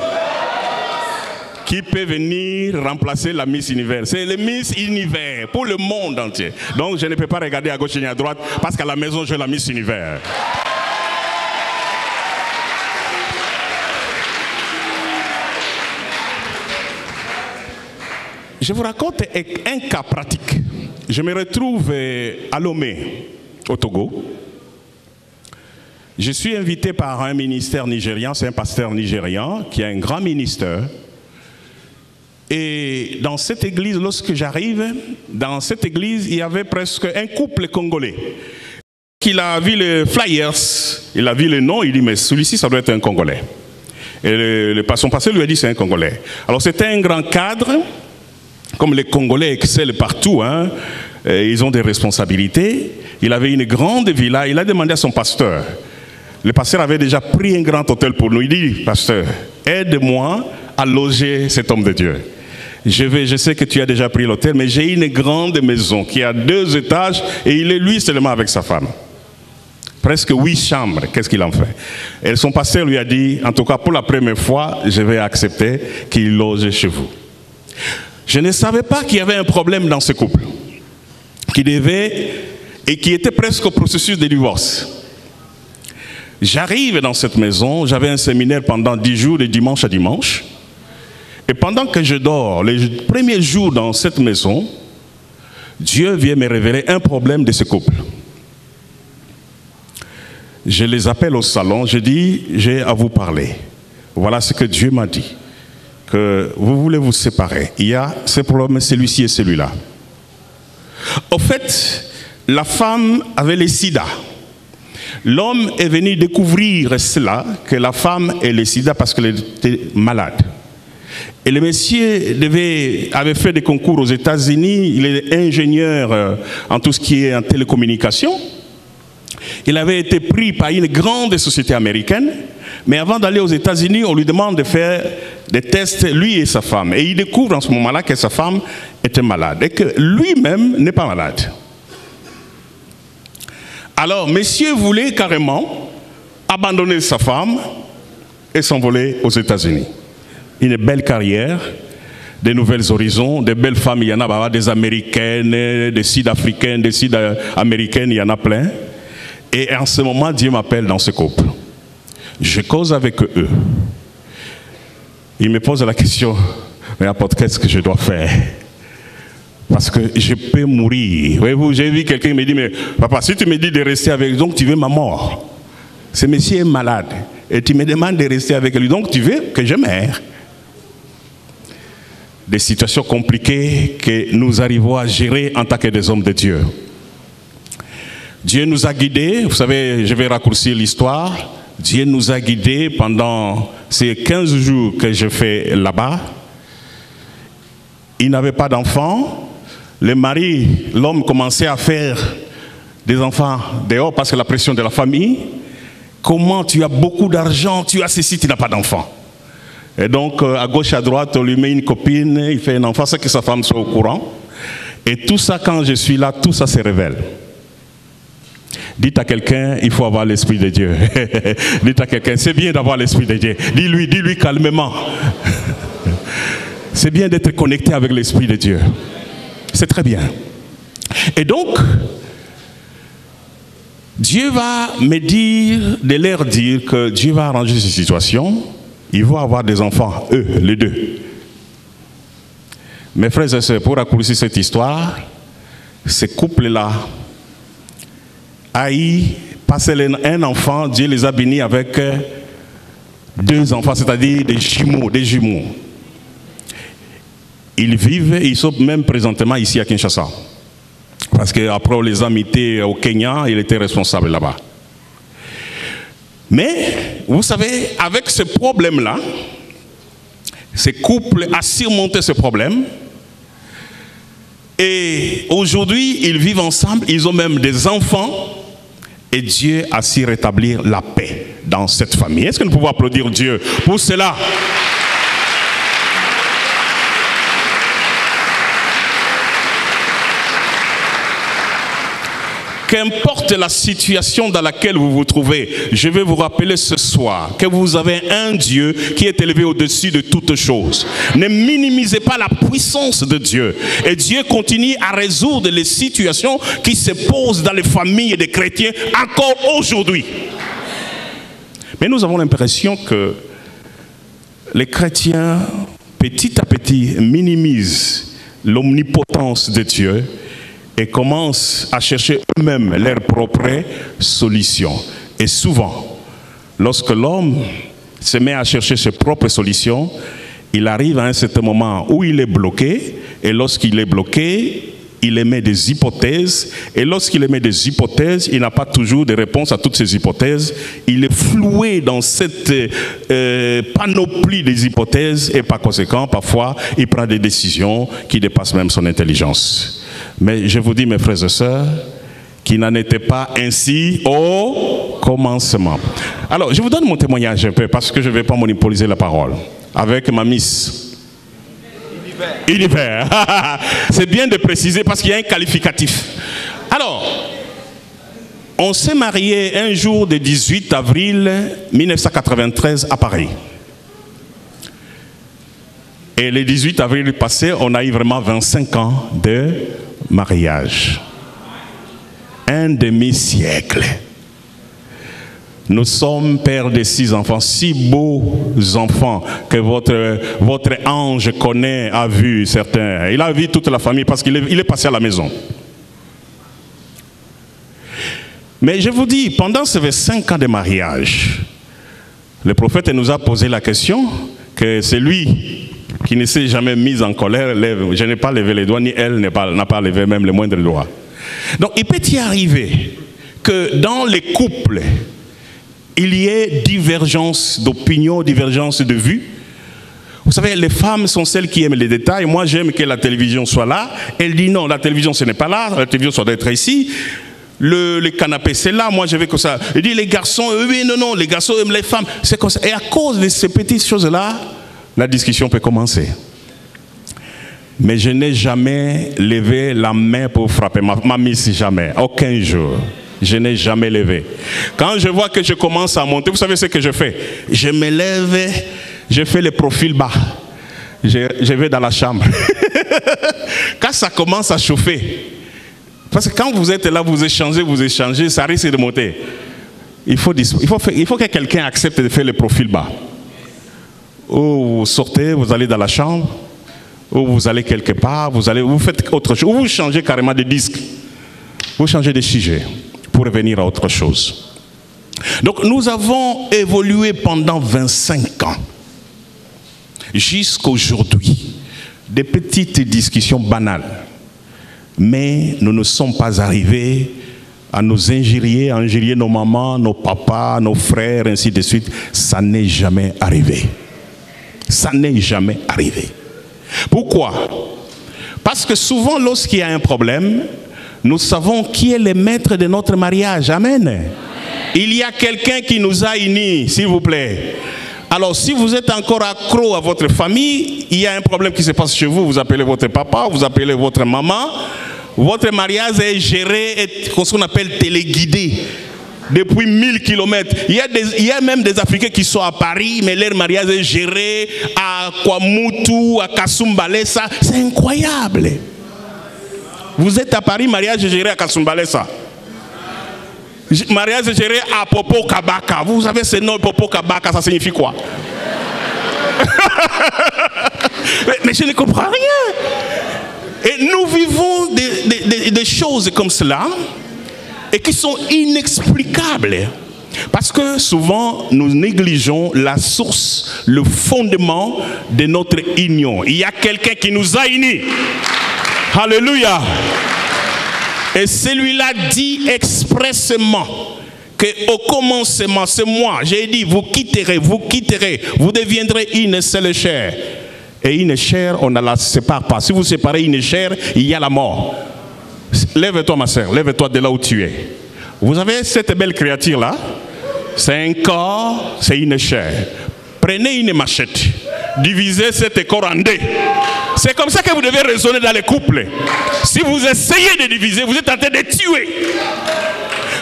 Qui peut venir remplacer la Miss Univers? C'est le Miss Univers pour le monde entier. Donc je ne peux pas regarder à gauche et à droite parce qu'à la maison, j'ai la Miss Univers. Je vous raconte un cas pratique. Je me retrouve à Lomé, au Togo. Je suis invité par un ministère nigérian, c'est un pasteur nigérian qui a un grand ministère. Et dans cette église, lorsque j'arrive, dans cette église, il y avait presque un couple congolais. Il a vu les flyers, il a vu le nom, il dit mais celui-ci ça doit être un Congolais. Et son pasteur lui a dit c'est un Congolais. Alors c'était un grand cadre, comme les Congolais excellent partout, hein, ils ont des responsabilités. Il avait une grande villa, il a demandé à son pasteur. Le pasteur avait déjà pris un grand hôtel pour nous. Il dit, pasteur, aide-moi à loger cet homme de Dieu. Je sais que tu as déjà pris l'hôtel, mais j'ai une grande maison qui a 2 étages et il est lui seulement avec sa femme. Presque 8 chambres, qu'est-ce qu'il en fait? Et son pasteur lui a dit, en tout cas pour la première fois, je vais accepter qu'il loge chez vous. Je ne savais pas qu'il y avait un problème dans ce couple, qui était presque au processus de divorce. J'arrive dans cette maison, j'avais un séminaire pendant 10 jours, de dimanche à dimanche. Et pendant que je dors, les premiers jours dans cette maison, Dieu vient me révéler un problème de ce couple. Je les appelle au salon, je dis, j'ai à vous parler. Voilà ce que Dieu m'a dit. Que vous voulez vous séparer. Il y a ce problème, celui-ci et celui-là. Au fait, la femme avait le sida. L'homme est venu découvrir cela, que la femme est le sida parce qu'elle était malade. Et le monsieur avait fait des concours aux États-Unis, il est ingénieur en tout ce qui est en télécommunication. Il avait été pris par une grande société américaine, mais avant d'aller aux États-Unis, on lui demande de faire des tests, lui et sa femme. Et il découvre en ce moment-là que sa femme était malade et que lui-même n'est pas malade. Alors, monsieur voulait carrément abandonner sa femme et s'envoler aux États-Unis. Une belle carrière, des nouvelles horizons, des belles femmes, il y en a des Américaines, des Sud-Africaines, des Sud-Américaines, il y en a plein. Et en ce moment, Dieu m'appelle dans ce couple. Je cause avec eux. Il me pose la question, mais apôtre, qu'est-ce que je dois faire? Parce que je peux mourir. Voyez-vous, j'ai vu quelqu'un qui me dit, mais papa, si tu me dis de rester avec lui, donc tu veux ma mort. Ce monsieur est malade. Et tu me demandes de rester avec lui, donc tu veux que je meure. Des situations compliquées que nous arrivons à gérer en tant que des hommes de Dieu. Dieu nous a guidés, vous savez, je vais raccourcir l'histoire. Dieu nous a guidés pendant ces 15 jours que je fais là-bas. Il n'avait pas d'enfants. Le mari, l'homme commençait à faire des enfants dehors parce que la pression de la famille. Comment tu as beaucoup d'argent, tu as ceci, tu n'as pas d'enfant. Et donc, à gauche, à droite, on lui met une copine, il fait un enfant, c'est que sa femme soit au courant. Et tout ça, quand je suis là, tout ça se révèle. Dites à quelqu'un, il faut avoir l'Esprit de Dieu. Dites à quelqu'un, c'est bien d'avoir l'Esprit de Dieu. Dis-lui calmement. C'est bien d'être connecté avec l'Esprit de Dieu. C'est très bien. Et donc, Dieu va me dire, de leur dire que Dieu va arranger ces situations. Ils vont avoir des enfants, eux, les deux. Mes frères et sœurs, pour raccourcir cette histoire, ces couples-là a eu passé un enfant, Dieu les a bénis avec 2 enfants, c'est-à-dire des jumeaux. Ils vivent, ils sont même présentement ici à Kinshasa. Parce qu'après on les a mités au Kenya, il était responsable là-bas. Mais, vous savez, avec ce problème-là, ces couples ont surmonté ce problème. Et aujourd'hui, ils vivent ensemble, ils ont même des enfants. Et Dieu a su rétablir la paix dans cette famille. Est-ce que nous pouvons applaudir Dieu pour cela? Qu'importe la situation dans laquelle vous vous trouvez, je vais vous rappeler ce soir que vous avez un Dieu qui est élevé au-dessus de toutes choses. Ne minimisez pas la puissance de Dieu. Et Dieu continue à résoudre les situations qui se posent dans les familles des chrétiens encore aujourd'hui. Mais nous avons l'impression que les chrétiens, petit à petit, minimisent l'omnipotence de Dieu et commencent à chercher eux-mêmes leurs propres solutions. Et souvent, lorsque l'homme se met à chercher ses propres solutions, il arrive à un certain moment où il est bloqué, et lorsqu'il est bloqué, il émet des hypothèses, et lorsqu'il émet des hypothèses, il n'a pas toujours de réponse à toutes ces hypothèses. Il est floué dans cette panoplie des hypothèses, et par conséquent, parfois, il prend des décisions qui dépassent même son intelligence. Mais je vous dis, mes frères et sœurs, qu'il n'en était pas ainsi au commencement. Alors, je vous donne mon témoignage un peu, parce que je ne vais pas monopoliser la parole, avec ma miss. Univers. C'est bien de préciser, parce qu'il y a un qualificatif. Alors, on s'est marié un jour de 18 avril 1993 à Paris. Et le 18 avril passé, on a eu vraiment 25 ans de mariage. Un demi-siècle. Nous sommes pères de 6 enfants, 6 beaux enfants que votre ange connaît, a vu certains. Il a vu toute la famille parce qu'il est passé à la maison. Mais je vous dis, pendant ces 5 ans de mariage, le prophète nous a posé la question que c'est lui qui ne s'est jamais mis en colère, je n'ai pas levé les doigts, ni elle n'a pas levé même le moindre doigt. Donc il peut y arriver que dans les couples, il y ait divergence d'opinion, divergence de vue. Vous savez, les femmes sont celles qui aiment les détails. Moi, j'aime que la télévision soit là. Elle dit non, la télévision, ce n'est pas là. La télévision doit être ici. Le canapé, c'est là. Moi, je veux que ça. Elle dit les garçons, oui, non, les garçons aiment les femmes. C'est comme ça. Et à cause de ces petites choses-là, la discussion peut commencer. Mais je n'ai jamais levé la main pour frapper ma miss, jamais. Aucun jour. Je n'ai jamais levé. Quand je vois que je commence à monter, vous savez ce que je fais? Je me lève, je fais le profil bas. Je vais dans la chambre. Quand ça commence à chauffer, parce que quand vous êtes là, vous échangez, ça risque de monter. Il faut que quelqu'un accepte de faire le profil bas. Ou vous sortez, vous allez dans la chambre, ou vous allez quelque part, vous faites autre chose, ou vous changez carrément de disque. Vous changez de sujet pour revenir à autre chose. Donc nous avons évolué pendant 25 ans. Jusqu'à aujourd'hui. Des petites discussions banales. Mais nous ne sommes pas arrivés à nous injurier nos mamans, nos papas, nos frères, ainsi de suite. Ça n'est jamais arrivé. Ça n'est jamais arrivé. Pourquoi? Parce que souvent, lorsqu'il y a un problème, nous savons qui est le maître de notre mariage. Amen. Il y a quelqu'un qui nous a unis, s'il vous plaît. Alors, si vous êtes encore accro à votre famille, il y a un problème qui se passe chez vous, vous appelez votre papa, vous appelez votre maman, votre mariage est géré, ce qu'on appelle téléguidé, depuis 1000 km. Il y a même des Africains qui sont à Paris, mais leur mariage est géré à Kwamutu, à Kasumbalesa. C'est incroyable. Vous êtes à Paris, mariage est géré à Kasumbalesa. Mariage est géré à Popo Kabaka. Vous savez ce nom Popo Kabaka, ça signifie quoi? mais je ne comprends rien. Et nous vivons des choses comme cela et qui sont inexplicables. Parce que souvent, nous négligeons la source, le fondement de notre union. Il y a quelqu'un qui nous a unis. Alléluia. Et celui-là dit expressément qu'au commencement, c'est moi. J'ai dit, vous quitterez, vous deviendrez une seule chair. Et une chair, on ne la sépare pas. Si vous séparez une chair, il y a la mort. Lève-toi, ma soeur, lève-toi de là où tu es. Vous avez cette belle créature-là. C'est un corps, c'est une chair. Prenez une machette, divisez cet corps en deux. C'est comme ça que vous devez raisonner dans les couples. Si vous essayez de diviser, vous êtes en train de tuer.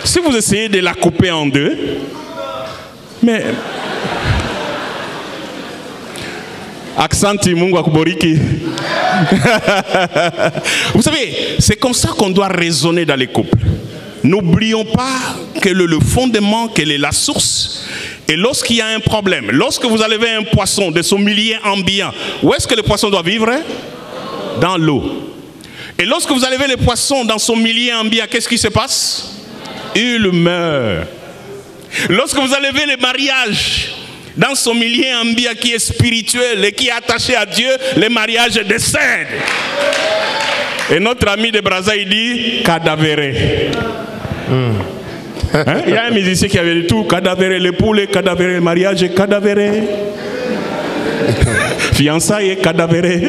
Si vous essayez de la couper en deux, mais accent Mungu akuboriki. Vous savez, c'est comme ça qu'on doit raisonner dans les couples. N'oublions pas que le fondement, quelle est la source. Et lorsqu'il y a un problème, lorsque vous enlevez un poisson de son milieu ambiant, où est-ce que le poisson doit vivre? Dans l'eau. Et lorsque vous enlevez le poisson dans son milieu ambiant, qu'est-ce qui se passe? Il meurt. Lorsque vous enlevez le mariage dans son milieu ambiant qui est spirituel et qui est attaché à Dieu, le mariage décède. Et notre ami de Brazza, il dit cadavéré. Hein? Il y a un musicien qui avait dit tout, cadavéré le poulet, cadavéré le mariage, cadavéré. Fiançailles, cadavéré.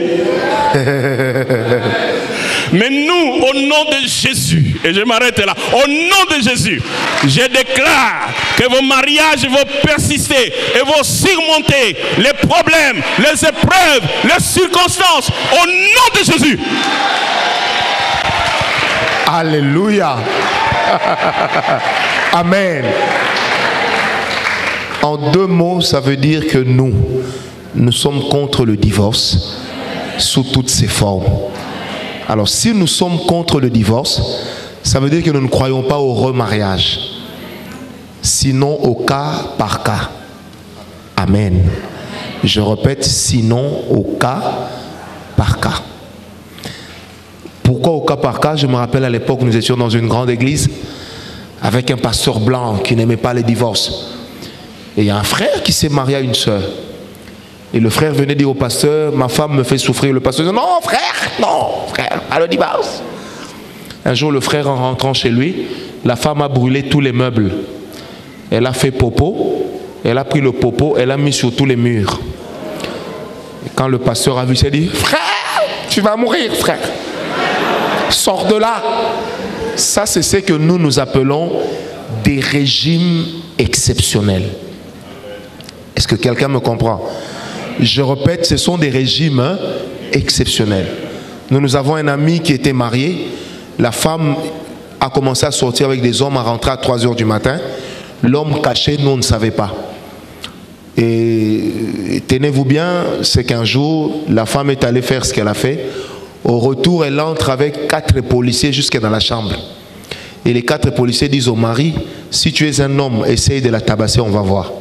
Mais nous, au nom de Jésus, et je m'arrête là, au nom de Jésus, je déclare que vos mariages vont persister et vont surmonter les problèmes, les épreuves, les circonstances, au nom de Jésus. Alléluia. Amen. En deux mots, ça veut dire que nous sommes contre le divorce sous toutes ses formes. Alors, si nous sommes contre le divorce, ça veut dire que nous ne croyons pas au remariage, sinon au cas par cas. Amen. Je répète, sinon au cas par cas. Pourquoi au cas par cas? Je me rappelle à l'époque, nous étions dans une grande église avec un pasteur blanc qui n'aimait pas les divorces. Et il y a un frère qui s'est marié à une sœur. Et le frère venait dire au pasteur, ma femme me fait souffrir. Le pasteur dit, non frère, pas le divorce. Un jour, le frère, en rentrant chez lui, la femme a brûlé tous les meubles. Elle a fait popo, elle a pris le popo, elle a mis sur tous les murs. Et quand le pasteur a vu, il s'est dit, frère, tu vas mourir, frère. Sors de là. Ça, c'est ce que nous appelons des régimes exceptionnels. Est-ce que quelqu'un me comprend? Je répète, ce sont des régimes exceptionnels. Nous avons un ami qui était marié. La femme a commencé à sortir avec des hommes, à rentrer à 3 h du matin. L'homme caché, nous on ne savait pas. Et tenez-vous bien, c'est qu'un jour, la femme est allée faire ce qu'elle a fait. Au retour, elle entre avec 4 policiers jusqu'à dans la chambre. Et les 4 policiers disent au mari, si tu es un homme, essaye de la tabasser, on va voir.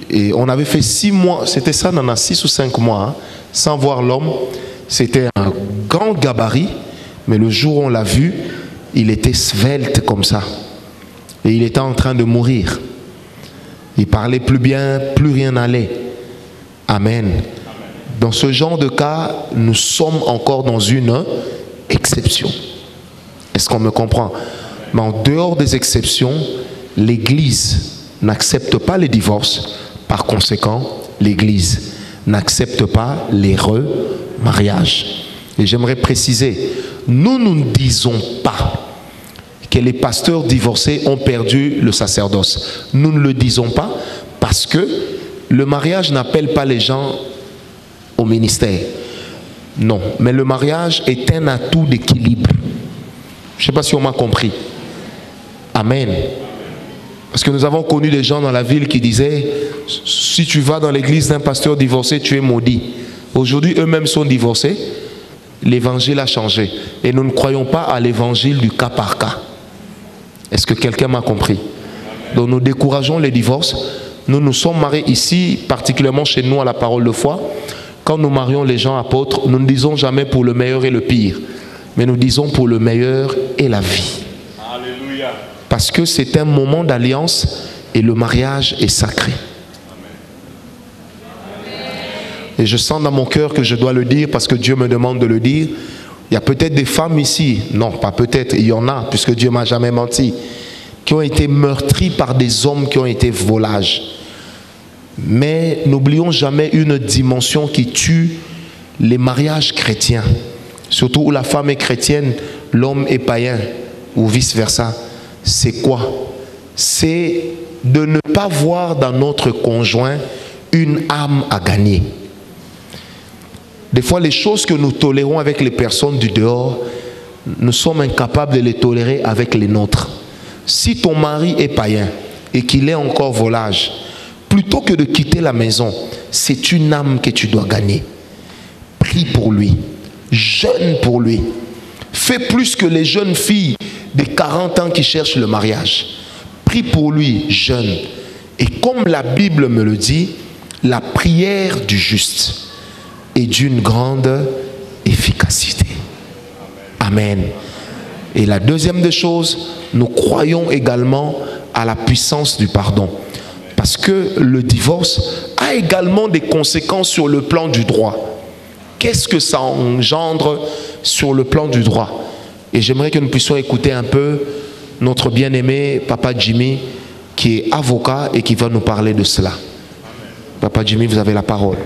Et on avait fait 6 mois, c'était ça, on en a 6 ou 5 mois, hein, sans voir l'homme. C'était un grand gabarit, mais le jour où on l'a vu, il était svelte comme ça. Et il était en train de mourir. Il parlait plus bien, plus rien n'allait. Amen. Dans ce genre de cas, nous sommes encore dans une exception. Est-ce qu'on me comprend? Mais en dehors des exceptions, l'Église n'accepte pas les divorces. Par conséquent, l'Église n'accepte pas les remariages. Et j'aimerais préciser, nous ne disons pas que les pasteurs divorcés ont perdu le sacerdoce. Nous ne le disons pas parce que le mariage n'appelle pas les gens au ministère. Non, mais le mariage est un atout d'équilibre. Je ne sais pas si on m'a compris. Amen. Parce que nous avons connu des gens dans la ville qui disaient, si tu vas dans l'église d'un pasteur divorcé, tu es maudit. Aujourd'hui, eux-mêmes sont divorcés. L'évangile a changé. Et nous ne croyons pas à l'évangile du cas par cas. Est-ce que quelqu'un m'a compris? Donc nous décourageons les divorces. Nous nous sommes mariés ici, particulièrement chez nous à la Parole de Foi. Quand nous marions les gens apôtres, nous ne disons jamais pour le meilleur et le pire. Mais nous disons pour le meilleur et la vie. Alléluia. Parce que c'est un moment d'alliance et le mariage est sacré. Et je sens dans mon cœur que je dois le dire parce que Dieu me demande de le dire. Il y a peut-être des femmes ici, non pas peut-être, il y en a, puisque Dieu m'a jamais menti, qui ont été meurtries par des hommes qui ont été volages. Mais n'oublions jamais une dimension qui tue les mariages chrétiens. Surtout où la femme est chrétienne, l'homme est païen, ou vice-versa. C'est quoi? C'est de ne pas voir dans notre conjoint une âme à gagner. Des fois, les choses que nous tolérons avec les personnes du dehors, nous sommes incapables de les tolérer avec les nôtres. Si ton mari est païen et qu'il est encore volage, plutôt que de quitter la maison, c'est une âme que tu dois gagner. Prie pour lui, jeûne pour lui. Fais plus que les jeunes filles de 40 ans qui cherchent le mariage. Prie pour lui, jeûne. Et comme la Bible me le dit, la prière du juste est d'une grande efficacité. Amen. Et la deuxième des choses, nous croyons également à la puissance du pardon. Parce que le divorce a également des conséquences sur le plan du droit. Qu'est-ce que ça engendre sur le plan du droit? Et j'aimerais que nous puissions écouter un peu notre bien-aimé Papa Jimmy, qui est avocat et qui va nous parler de cela. Papa Jimmy, vous avez la parole.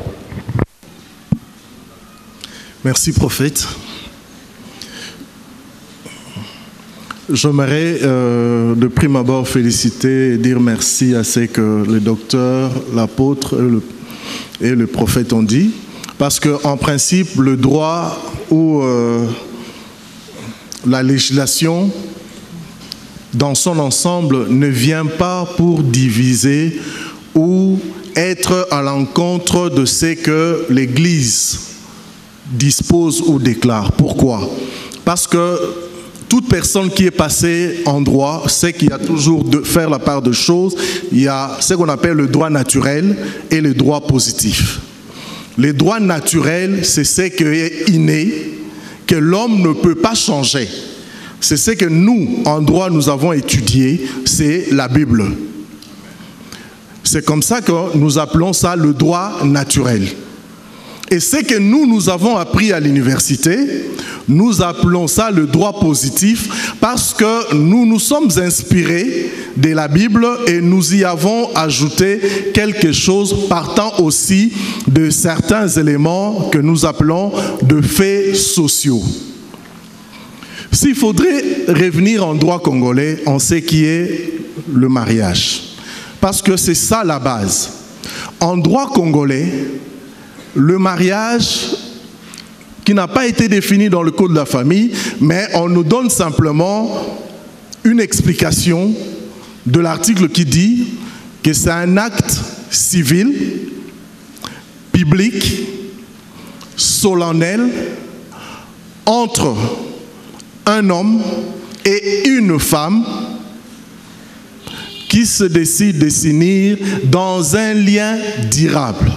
Merci, prophète. J'aimerais de prime abord féliciter et dire merci à ce que le docteur, l'apôtre et le prophète ont dit. Parce qu'en principe, le droit ou la législation dans son ensemble ne vient pas pour diviser ou être à l'encontre de ce que l'Église dispose ou déclare. Pourquoi? Parce que toute personne qui est passée en droit sait qu'il y a toujours de faire la part de choses. Il y a ce qu'on appelle le droit naturel et le droit positif. Le droit naturel, c'est ce qui est inné, que l'homme ne peut pas changer. C'est ce que nous, en droit, nous avons étudié, c'est la Bible. C'est comme ça que nous appelons ça le droit naturel. Et ce que nous avons appris à l'université, nous appelons ça le droit positif parce que nous nous sommes inspirés de la Bible et nous y avons ajouté quelque chose partant aussi de certains éléments que nous appelons de faits sociaux. S'il faudrait revenir en droit congolais, on sait qui est le mariage. Parce que c'est ça la base. En droit congolais, le mariage qui n'a pas été définie dans le code de la famille, mais on nous donne simplement une explication de l'article qui dit que c'est un acte civil, biblique, solennel, entre un homme et une femme qui se décide de s'unir dans un lien durable.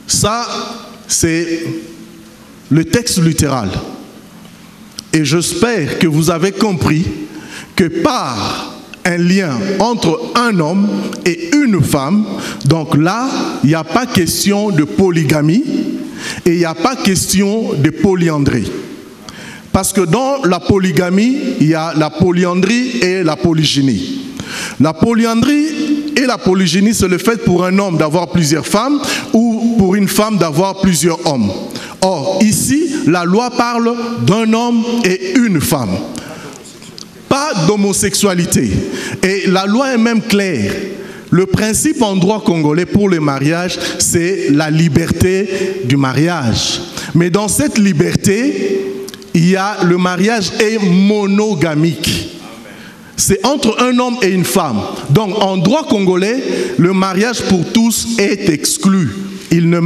Ça, c'est le texte littéral. Et j'espère que vous avez compris que par un lien entre un homme et une femme, donc là, il n'y a pas question de polygamie et il n'y a pas question de polyandrie. Parce que dans la polygamie, il y a la polyandrie et la polygynie. La polyandrie et la polygynie, c'est le fait pour un homme d'avoir plusieurs femmes ou pour une femme d'avoir plusieurs hommes. Or, ici, la loi parle d'un homme et une femme. Pas d'homosexualité. Et la loi est même claire. Le principe en droit congolais pour le mariage, c'est la liberté du mariage. Mais dans cette liberté, il y a le mariage est monogamique. C'est entre un homme et une femme. Donc en droit congolais, le mariage pour tous est exclu. Il ne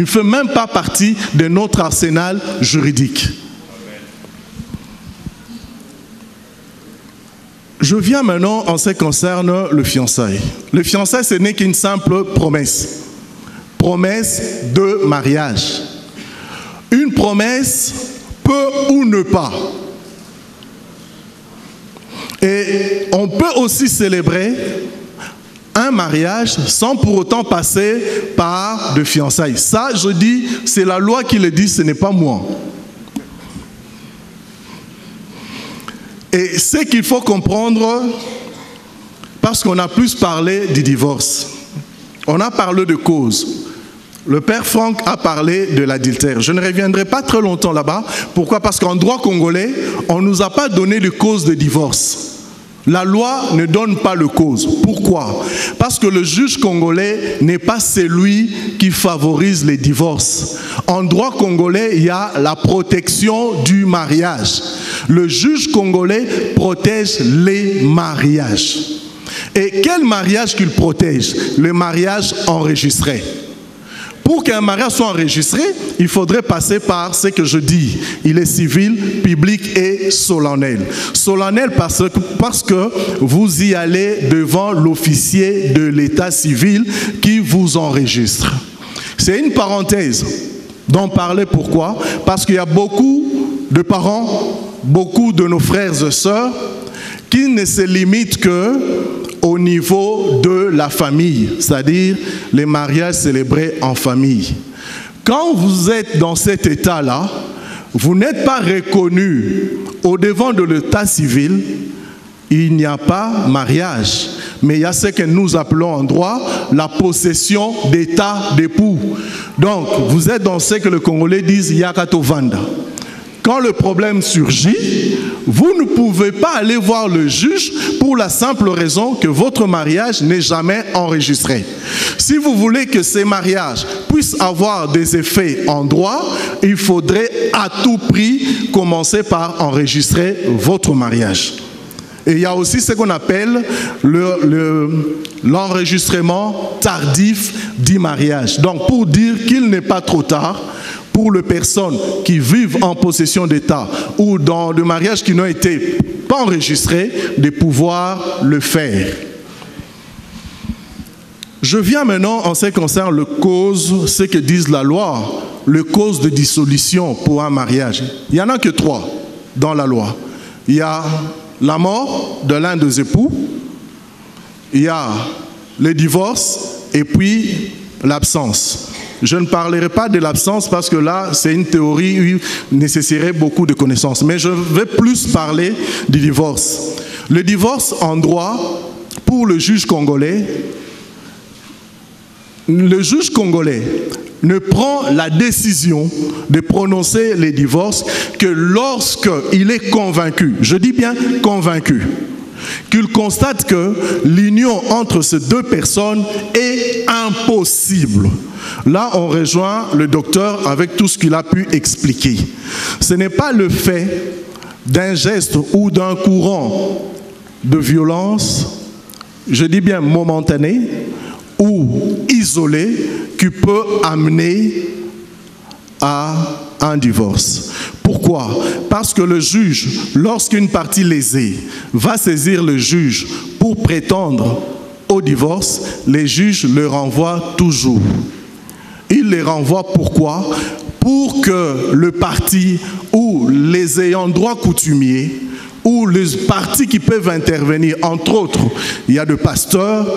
fait même pas partie de notre arsenal juridique. Je viens maintenant en ce qui concerne le fiançailles. Le fiançailles, ce n'est qu'une simple promesse. Promesse de mariage. Une promesse peut ou ne pas. Et on peut aussi célébrer un mariage sans pour autant passer par de fiançailles. Ça, je dis, c'est la loi qui le dit, ce n'est pas moi. Et ce qu'il faut comprendre, parce qu'on a plus parlé du divorce, on a parlé de cause. Le père Franck a parlé de l'adultère. Je ne reviendrai pas très longtemps là-bas. Pourquoi? Parce qu'en droit congolais, on ne nous a pas donné de cause de divorce. La loi ne donne pas de cause. Pourquoi? Parce que le juge congolais n'est pas celui qui favorise les divorces. En droit congolais, il y a la protection du mariage. Le juge congolais protège les mariages. Et quel mariage qu'il protège? Le mariage enregistré. Pour qu'un mariage soit enregistré, il faudrait passer par ce que je dis. Il est civil, public et solennel. Solennel parce que vous y allez devant l'officier de l'état civil qui vous enregistre. C'est une parenthèse d'en parler. Pourquoi? Parce qu'il y a beaucoup de parents, beaucoup de nos frères et sœurs qui ne se limitent que au niveau de la famille, c'est-à-dire les mariages célébrés en famille. Quand vous êtes dans cet état-là, vous n'êtes pas reconnu au devant de l'état civil, il n'y a pas mariage. Mais il y a ce que nous appelons en droit la possession d'état d'époux. Donc, vous êtes dans ce que les Congolais disent Yakato Vanda. Quand le problème surgit, vous ne pouvez pas aller voir le juge pour la simple raison que votre mariage n'est jamais enregistré. Si vous voulez que ces mariages puissent avoir des effets en droit, il faudrait à tout prix commencer par enregistrer votre mariage. Et il y a aussi ce qu'on appelle l'enregistrement tardif du mariage. Donc pour dire qu'il n'est pas trop tard, pour les personnes qui vivent en possession d'État ou dans des mariages qui n'ont été pas enregistrés, de pouvoir le faire. Je viens maintenant en ce qui concerne le cause, ce que disent la loi, le cause de dissolution pour un mariage. Il n'y en a que 3 dans la loi. Il y a la mort de l'un des époux, il y a le divorce et puis l'absence. Je ne parlerai pas de l'absence parce que là, c'est une théorie qui nécessiterait beaucoup de connaissances. Mais je vais plus parler du divorce. Le divorce en droit, pour le juge congolais, le juge congolais ne prend la décision de prononcer les divorces que lorsqu'il est convaincu, je dis bien convaincu, qu'il constate que l'union entre ces deux personnes est impossible. Là, on rejoint le docteur avec tout ce qu'il a pu expliquer. Ce n'est pas le fait d'un geste ou d'un courant de violence, je dis bien momentané ou isolé, qui peut amener à un divorce. Pourquoi? Parce que le juge, lorsqu'une partie lésée va saisir le juge pour prétendre au divorce, les juges le renvoient toujours. Ils les renvoient pourquoi? Pour que le parti ou les ayants droit coutumiers ou les partis qui peuvent intervenir, entre autres, il y a des pasteurs,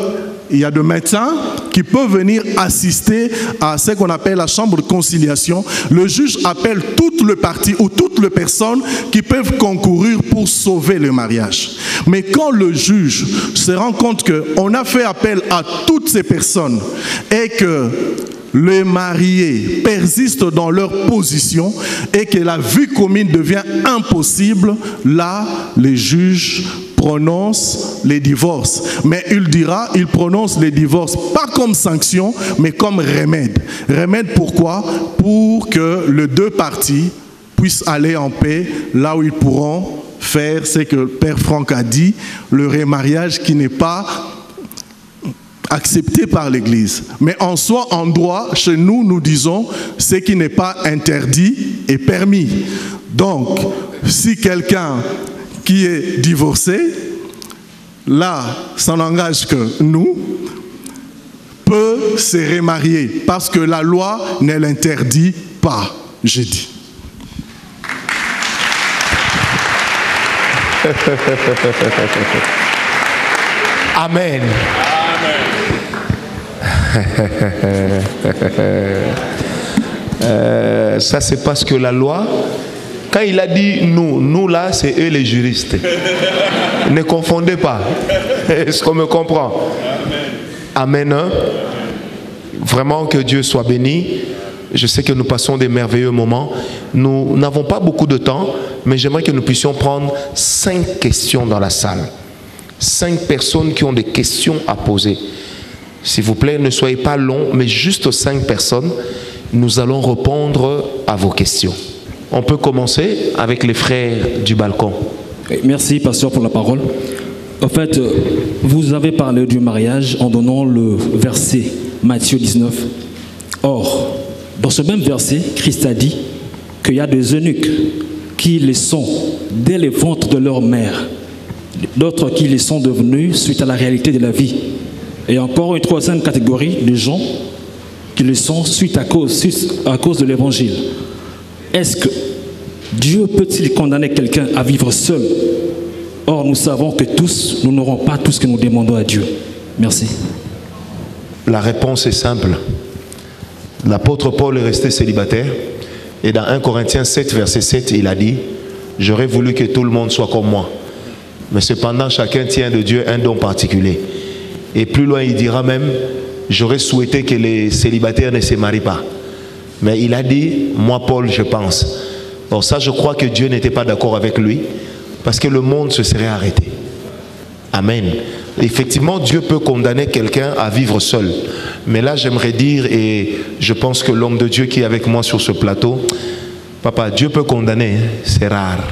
il y a des médecins qui peuvent venir assister à ce qu'on appelle la chambre de conciliation. Le juge appelle toutes les parties ou toutes les personnes qui peuvent concourir pour sauver le mariage. Mais quand le juge se rend compte qu'on a fait appel à toutes ces personnes et que les mariés persistent dans leur position et que la vie commune devient impossible, là, les juges prononcent les divorces. Mais il prononce les divorces pas comme sanction, mais comme remède. Remède pourquoi? Pour que les deux parties puissent aller en paix, là où ils pourront faire ce que Père Franck a dit, le remariage qui n'est pas accepté par l'Église. Mais en soi, en droit, chez nous, nous disons ce qui n'est pas interdit est permis. Donc, si quelqu'un qui est divorcé, là, ça n'engage que nous, peut se remarier parce que la loi ne l'interdit pas, je dis. Amen. Ça c'est parce que la loi, quand il a dit nous là c'est eux les juristes. Ne confondez pas. Est-ce qu'on me comprend? Amen. Amen. Vraiment que Dieu soit béni. Je sais que nous passons des merveilleux moments. Nous n'avons pas beaucoup de temps, mais j'aimerais que nous puissions prendre 5 questions dans la salle. 5 personnes qui ont des questions à poser. S'il vous plaît, ne soyez pas long, mais juste 5 personnes. Nous allons répondre à vos questions. On peut commencer avec les frères du balcon. Merci, pasteur, pour la parole. En fait, vous avez parlé du mariage en donnant le verset Matthieu 19. Or, dans ce même verset, Christ a dit qu'il y a des eunuques qui les sont dès les ventres de leur mère, d'autres qui les sont devenus suite à la réalité de la vie. Et encore une troisième catégorie de gens qui le sont suite à cause de l'évangile. Est-ce que Dieu peut-il condamner quelqu'un à vivre seul? Or, nous savons que tous, nous n'aurons pas tout ce que nous demandons à Dieu. Merci. La réponse est simple. L'apôtre Paul est resté célibataire. Et dans 1 Corinthiens 7, verset 7, il a dit « J'aurais voulu que tout le monde soit comme moi. Mais cependant, chacun tient de Dieu un don particulier. » Et plus loin, il dira même, j'aurais souhaité que les célibataires ne se marient pas. Mais il a dit, moi Paul, je pense. Or ça, je crois que Dieu n'était pas d'accord avec lui, parce que le monde se serait arrêté. Amen. Effectivement, Dieu peut condamner quelqu'un à vivre seul. Mais là, j'aimerais dire, et je pense que l'homme de Dieu qui est avec moi sur ce plateau, papa, Dieu peut condamner, hein? C'est rare.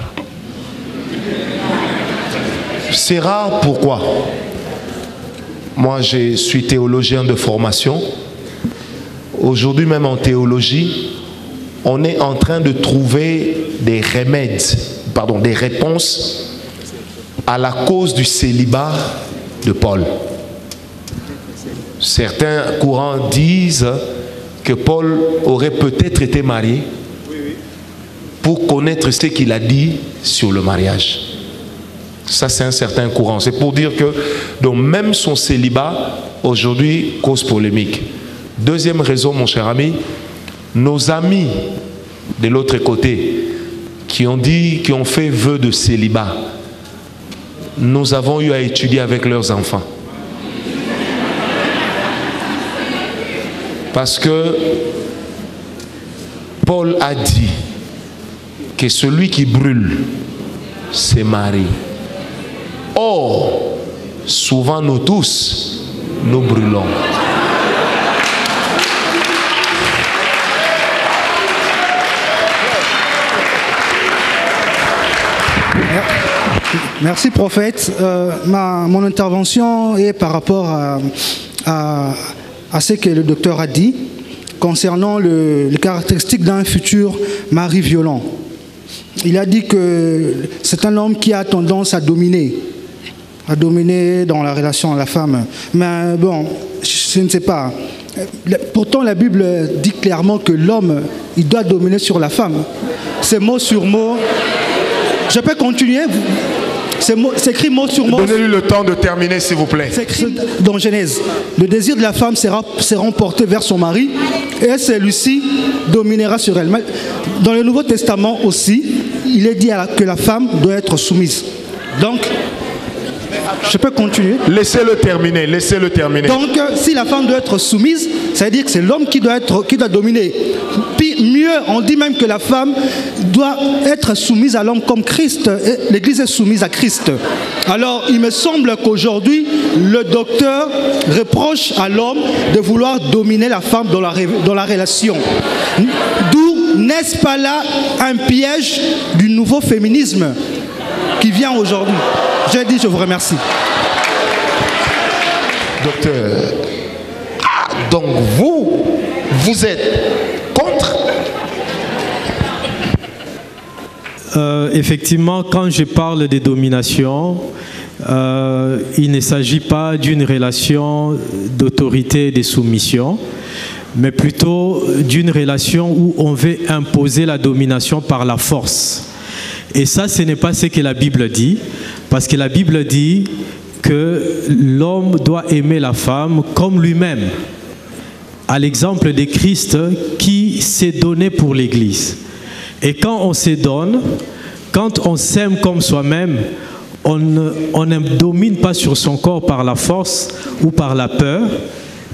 C'est rare, pourquoi? Moi, je suis théologien de formation. Aujourd'hui, même en théologie, on est en train de trouver des remèdes, des réponses à la cause du célibat de Paul. Certains courants disent que Paul aurait peut-être été marié pour connaître ce qu'il a dit sur le mariage. Ça, c'est un certain courant. C'est pour dire que donc, même son célibat, aujourd'hui, cause polémique. Deuxième raison, mon cher ami, nos amis de l'autre côté, qui ont fait vœu de célibat, nous avons eu à étudier avec leurs enfants. Parce que Paul a dit que celui qui brûle se marie. Or, souvent nous tous, nous brûlons. Merci prophète. Mon intervention est par rapport à ce que le docteur a dit concernant les caractéristiques d'un futur mari violent. Il a dit que c'est un homme qui a tendance à dominer dans la relation à la femme. Mais bon, je ne sais pas. Pourtant, la Bible dit clairement que l'homme, il doit dominer sur la femme. C'est mot sur mot. Je peux continuer? C'est écrit mot sur mot. Donnez-lui le temps de terminer, s'il vous plaît. C'est écrit dans Genèse. Le désir de la femme sera emporté vers son mari et celui-ci dominera sur elle. Mais dans le Nouveau Testament aussi, il est dit que la femme doit être soumise. Donc, je peux continuer. Laissez-le terminer, laissez-le terminer. Donc, si la femme doit être soumise, ça veut dire que c'est l'homme qui doit dominer. Puis mieux, on dit même que la femme doit être soumise à l'homme comme Christ. L'Église est soumise à Christ. Alors, il me semble qu'aujourd'hui, le docteur reproche à l'homme de vouloir dominer la femme dans la relation. D'où, n'est-ce pas là un piège du nouveau féminisme qui vient aujourd'hui? J'ai dit, je vous remercie. Docteur, donc vous êtes contre? Effectivement, quand je parle de domination, il ne s'agit pas d'une relation d'autorité et de soumission, mais plutôt d'une relation où on veut imposer la domination par la force. Et ça, ce n'est pas ce que la Bible dit, parce que la Bible dit que l'homme doit aimer la femme comme lui-même, à l'exemple de Christ qui s'est donné pour l'Église. Et quand on se donne, quand on s'aime comme soi-même, on ne domine pas sur son corps par la force ou par la peur,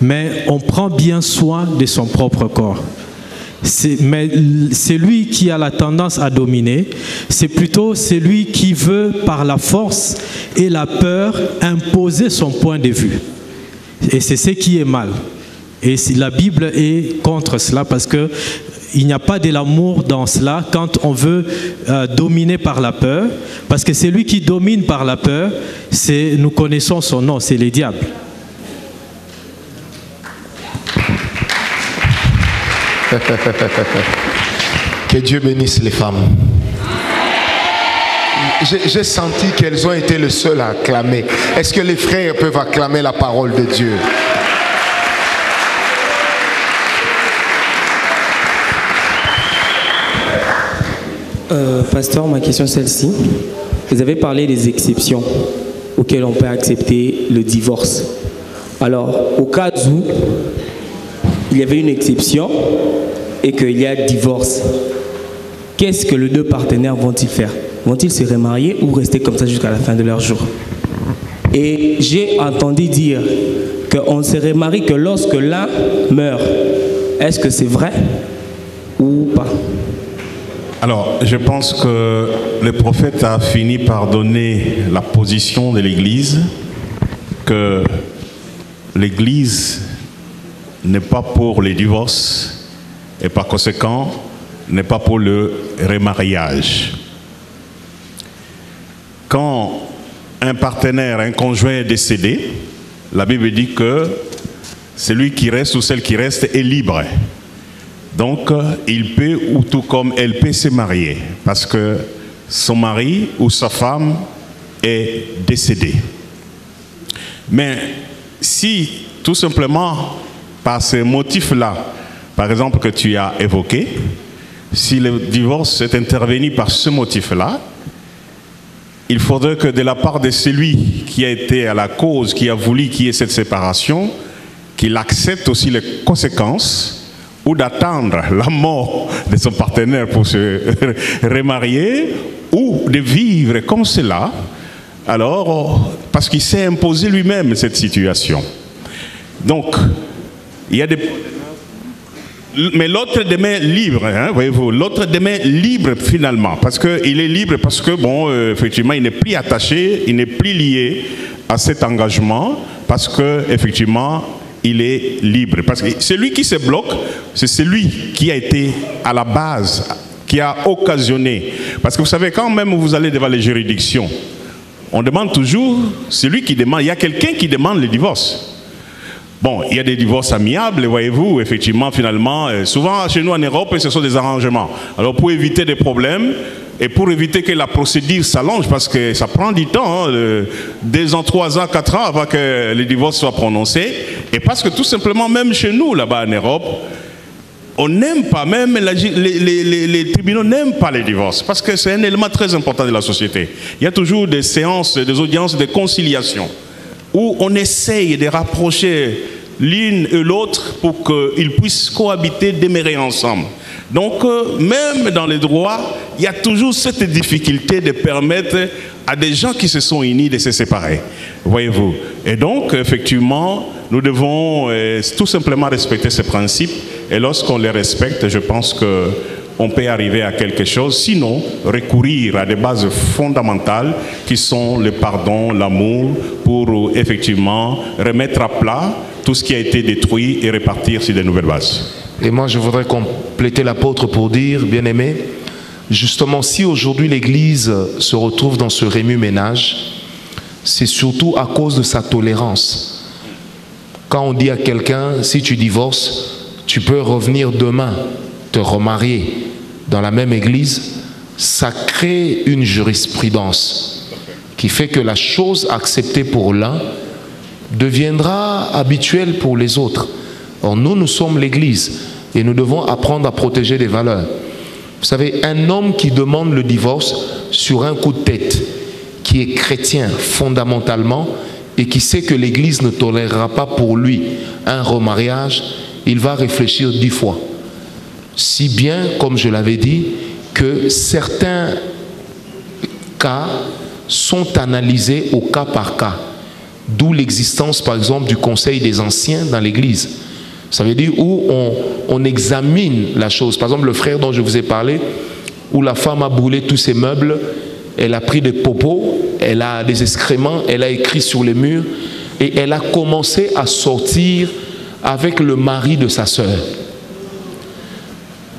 mais on prend bien soin de son propre corps. Mais celui qui a la tendance à dominer, c'est plutôt celui qui veut par la force et la peur imposer son point de vue. Et c'est ce qui est mal. Et la Bible est contre cela parce que il n'y a pas de l'amour dans cela quand on veut dominer par la peur, parce que celui qui domine par la peur, nous connaissons son nom, c'est le diable. Que Dieu bénisse les femmes. J'ai senti qu'elles ont été les seules à acclamer. Est-ce que les frères peuvent acclamer la parole de Dieu? Pasteur, ma question est celle-ci. Vous avez parlé des exceptions auxquelles on peut accepter le divorce. Alors, au cas où il y avait une exception et qu'il y a divorce, qu'est-ce que les deux partenaires vont-ils faire? Vont-ils se remarier ou rester comme ça jusqu'à la fin de leur jour? Et j'ai entendu dire qu'on ne se remarie que lorsque l'un meurt. Est-ce que c'est vrai ou pas? Alors, je pense que le prophète a fini par donner la position de l'Église, que l'Église n'est pas pour les divorces et par conséquent n'est pas pour le remariage. Quand un partenaire, un conjoint est décédé, la Bible dit que celui qui reste ou celle qui reste est libre. Donc, il peut, ou tout comme elle peut se marier, parce que son mari ou sa femme est décédé. Mais si, tout simplement, par ces motifs-là, par exemple, que tu as évoqué, si le divorce est intervenu par ce motif-là, il faudrait que de la part de celui qui a été à la cause, qui a voulu qu'il y ait cette séparation, qu'il accepte aussi les conséquences, ou d'attendre la mort de son partenaire pour se remarier, ou de vivre comme cela, alors, parce qu'il s'est imposé lui-même cette situation. Donc, il y a des... Mais l'autre demeure libre, hein, voyez-vous. L'autre demeure libre finalement. Parce qu'il est libre parce que, bon, effectivement, il n'est plus attaché, il n'est plus lié à cet engagement. Parce que, effectivement, il est libre. Parce que celui qui se bloque, c'est celui qui a été à la base, qui a occasionné. Parce que vous savez, quand même vous allez devant les juridictions, on demande toujours, celui qui demande, il y a quelqu'un qui demande le divorce. Bon, il y a des divorces amiables, voyez-vous, effectivement, finalement, souvent chez nous en Europe, ce sont des arrangements. Alors pour éviter des problèmes, et pour éviter que la procédure s'allonge, parce que ça prend du temps, hein, 2 ans, 3 ans, 4 ans avant que le divorce soit prononcé, et parce que tout simplement, même chez nous, là-bas en Europe, on n'aime pas, même les tribunaux n'aiment pas les divorces, parce que c'est un élément très important de la société. Il y a toujours des séances, des audiences de conciliation, où on essaye de rapprocher l'une et l'autre pour qu'ils puissent cohabiter, demeurer ensemble. Donc, même dans les droits, il y a toujours cette difficulté de permettre à des gens qui se sont unis de se séparer, voyez-vous. Et donc, effectivement, nous devons tout simplement respecter ces principes, et lorsqu'on les respecte, je pense qu'on peut arriver à quelque chose, sinon recourir à des bases fondamentales qui sont le pardon, l'amour, pour effectivement remettre à plat tout ce qui a été détruit et repartir sur de nouvelles bases. Et moi je voudrais compléter l'apôtre pour dire, bien aimé, justement si aujourd'hui l'Église se retrouve dans ce remue-ménage, c'est surtout à cause de sa tolérance. Quand on dit à quelqu'un, si tu divorces, tu peux revenir demain, te remarier dans la même église, ça crée une jurisprudence qui fait que la chose acceptée pour l'un deviendra habituelle pour les autres. Or, nous sommes l'église et nous devons apprendre à protéger des valeurs. Vous savez, un homme qui demande le divorce sur un coup de tête, qui est chrétien fondamentalement et qui sait que l'église ne tolérera pas pour lui un remariage, il va réfléchir 10 fois. Si bien, comme je l'avais dit, que certains cas sont analysés au cas par cas. D'où l'existence, par exemple, du conseil des anciens dans l'église. Ça veut dire où on examine la chose. Par exemple, le frère dont je vous ai parlé, où la femme a brûlé tous ses meubles, elle a pris des popos, elle a des excréments, elle a écrit sur les murs, et elle a commencé à sortir avec le mari de sa sœur.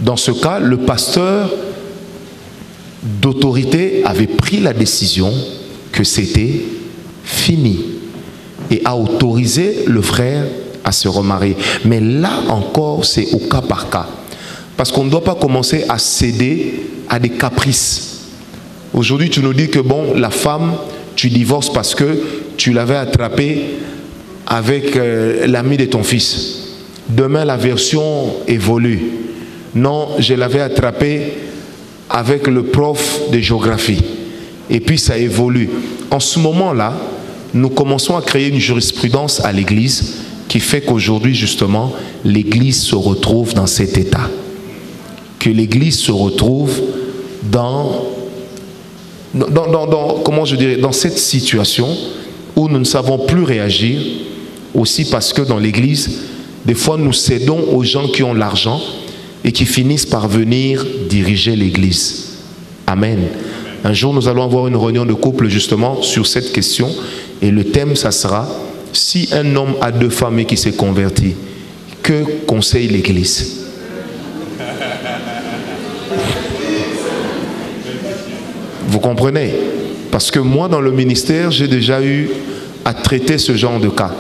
Dans ce cas, le pasteur d'autorité avait pris la décision que c'était fini et a autorisé le frère à se remarier. Mais là encore, c'est au cas par cas. Parce qu'on ne doit pas commencer à céder à des caprices. Aujourd'hui, tu nous dis que bon, la femme, tu divorces parce que tu l'avais attrapée avec l'ami de ton fils. Demain, la version évolue. Non, je l'avais attrapé avec le prof de géographie. Et puis ça évolue. En ce moment-là, nous commençons à créer une jurisprudence à l'Église qui fait qu'aujourd'hui, justement, l'Église se retrouve dans cet état. Que l'Église se retrouve comment je dirais, dans cette situation où nous ne savons plus réagir, aussi parce que dans l'Église, des fois nous cédons aux gens qui ont l'argent et qui finissent par venir diriger l'Église. Amen. Un jour, nous allons avoir une réunion de couple justement sur cette question et le thème, ça sera « Si un homme a 2 femmes et qui s'est converti, que conseille l'Église ?» Vous comprenez? Parce que moi, dans le ministère, j'ai déjà eu à traiter ce genre de cas.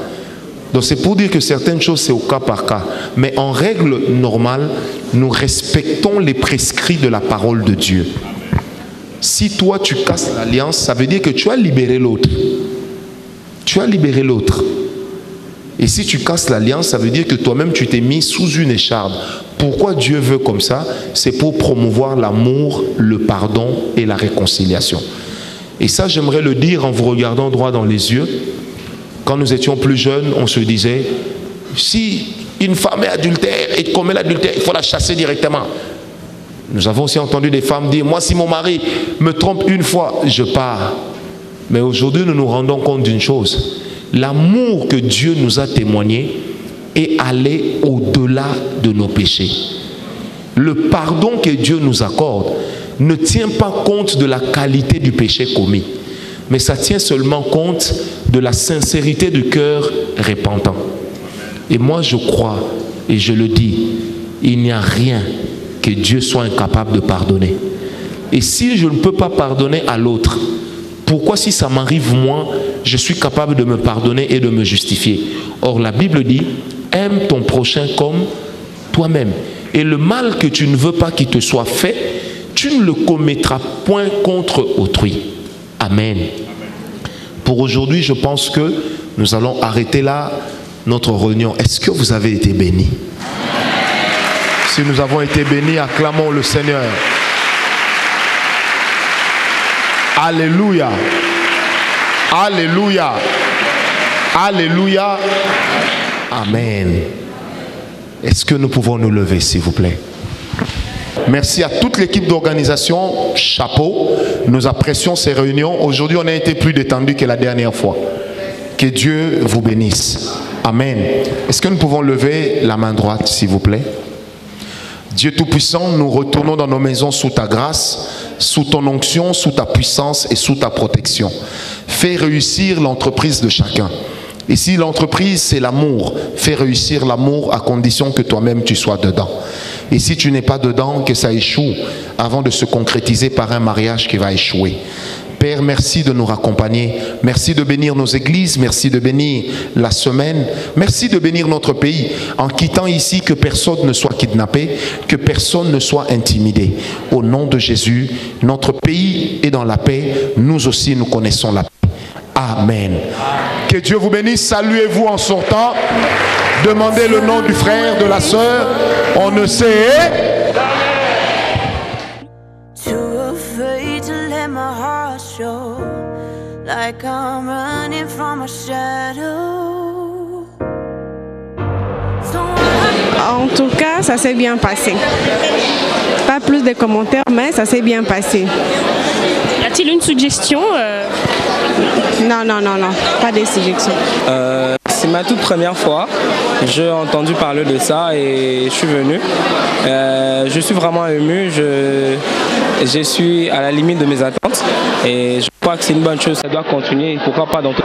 Donc c'est pour dire que certaines choses, c'est au cas par cas. Mais en règle normale, nous respectons les prescrits de la parole de Dieu. Si toi, tu casses l'alliance, ça veut dire que tu as libéré l'autre. Tu as libéré l'autre. Et si tu casses l'alliance, ça veut dire que toi-même, tu t'es mis sous une écharpe. Pourquoi Dieu veut comme ça? C'est pour promouvoir l'amour, le pardon et la réconciliation. Et ça, j'aimerais le dire en vous regardant droit dans les yeux. Quand nous étions plus jeunes, on se disait, si une femme est adultère et commet l'adultère, il faut la chasser directement. Nous avons aussi entendu des femmes dire, moi si mon mari me trompe une fois, je pars. Mais aujourd'hui, nous nous rendons compte d'une chose. L'amour que Dieu nous a témoigné et aller au-delà de nos péchés. Le pardon que Dieu nous accorde ne tient pas compte de la qualité du péché commis, mais ça tient seulement compte de la sincérité du cœur repentant. Et moi je crois, et je le dis, il n'y a rien que Dieu soit incapable de pardonner. Et si je ne peux pas pardonner à l'autre, pourquoi si ça m'arrive moi, je suis capable de me pardonner et de me justifier? Or la Bible dit, aime ton prochain comme toi-même. Et le mal que tu ne veux pas qu'il te soit fait, tu ne le commettras point contre autrui. Amen. Pour aujourd'hui, je pense que nous allons arrêter là notre réunion. Est-ce que vous avez été bénis? Si nous avons été bénis, acclamons le Seigneur. Alléluia. Alléluia. Alléluia. Amen. Est-ce que nous pouvons nous lever, s'il vous plaît? Merci à toute l'équipe d'organisation. Chapeau. Nous apprécions ces réunions. Aujourd'hui, on a été plus détendu que la dernière fois. Que Dieu vous bénisse. Amen. Est-ce que nous pouvons lever la main droite, s'il vous plaît? Dieu Tout-Puissant, nous retournons dans nos maisons sous ta grâce, sous ton onction, sous ta puissance et sous ta protection. Fais réussir l'entreprise de chacun. Et si l'entreprise, c'est l'amour, fais réussir l'amour à condition que toi-même tu sois dedans. Et si tu n'es pas dedans, que ça échoue avant de se concrétiser par un mariage qui va échouer. Père, merci de nous raccompagner. Merci de bénir nos églises. Merci de bénir la semaine. Merci de bénir notre pays. En quittant ici, que personne ne soit kidnappé, que personne ne soit intimidé. Au nom de Jésus, notre pays est dans la paix. Nous aussi, nous connaissons la paix. Amen. Que Dieu vous bénisse. Saluez-vous en sortant. Demandez le nom du frère, de la sœur. On ne sait. Like I'm running from a shadow. En tout cas, ça s'est bien passé. Pas plus de commentaires, mais ça s'est bien passé. Y a-t-il une suggestion Non, pas de suggestion. C'est ma toute première fois. J'ai entendu parler de ça et je suis venu. Je suis vraiment ému. Je suis à la limite de mes attentes et je crois que c'est une bonne chose. Ça doit continuer. Pourquoi pas dans tout...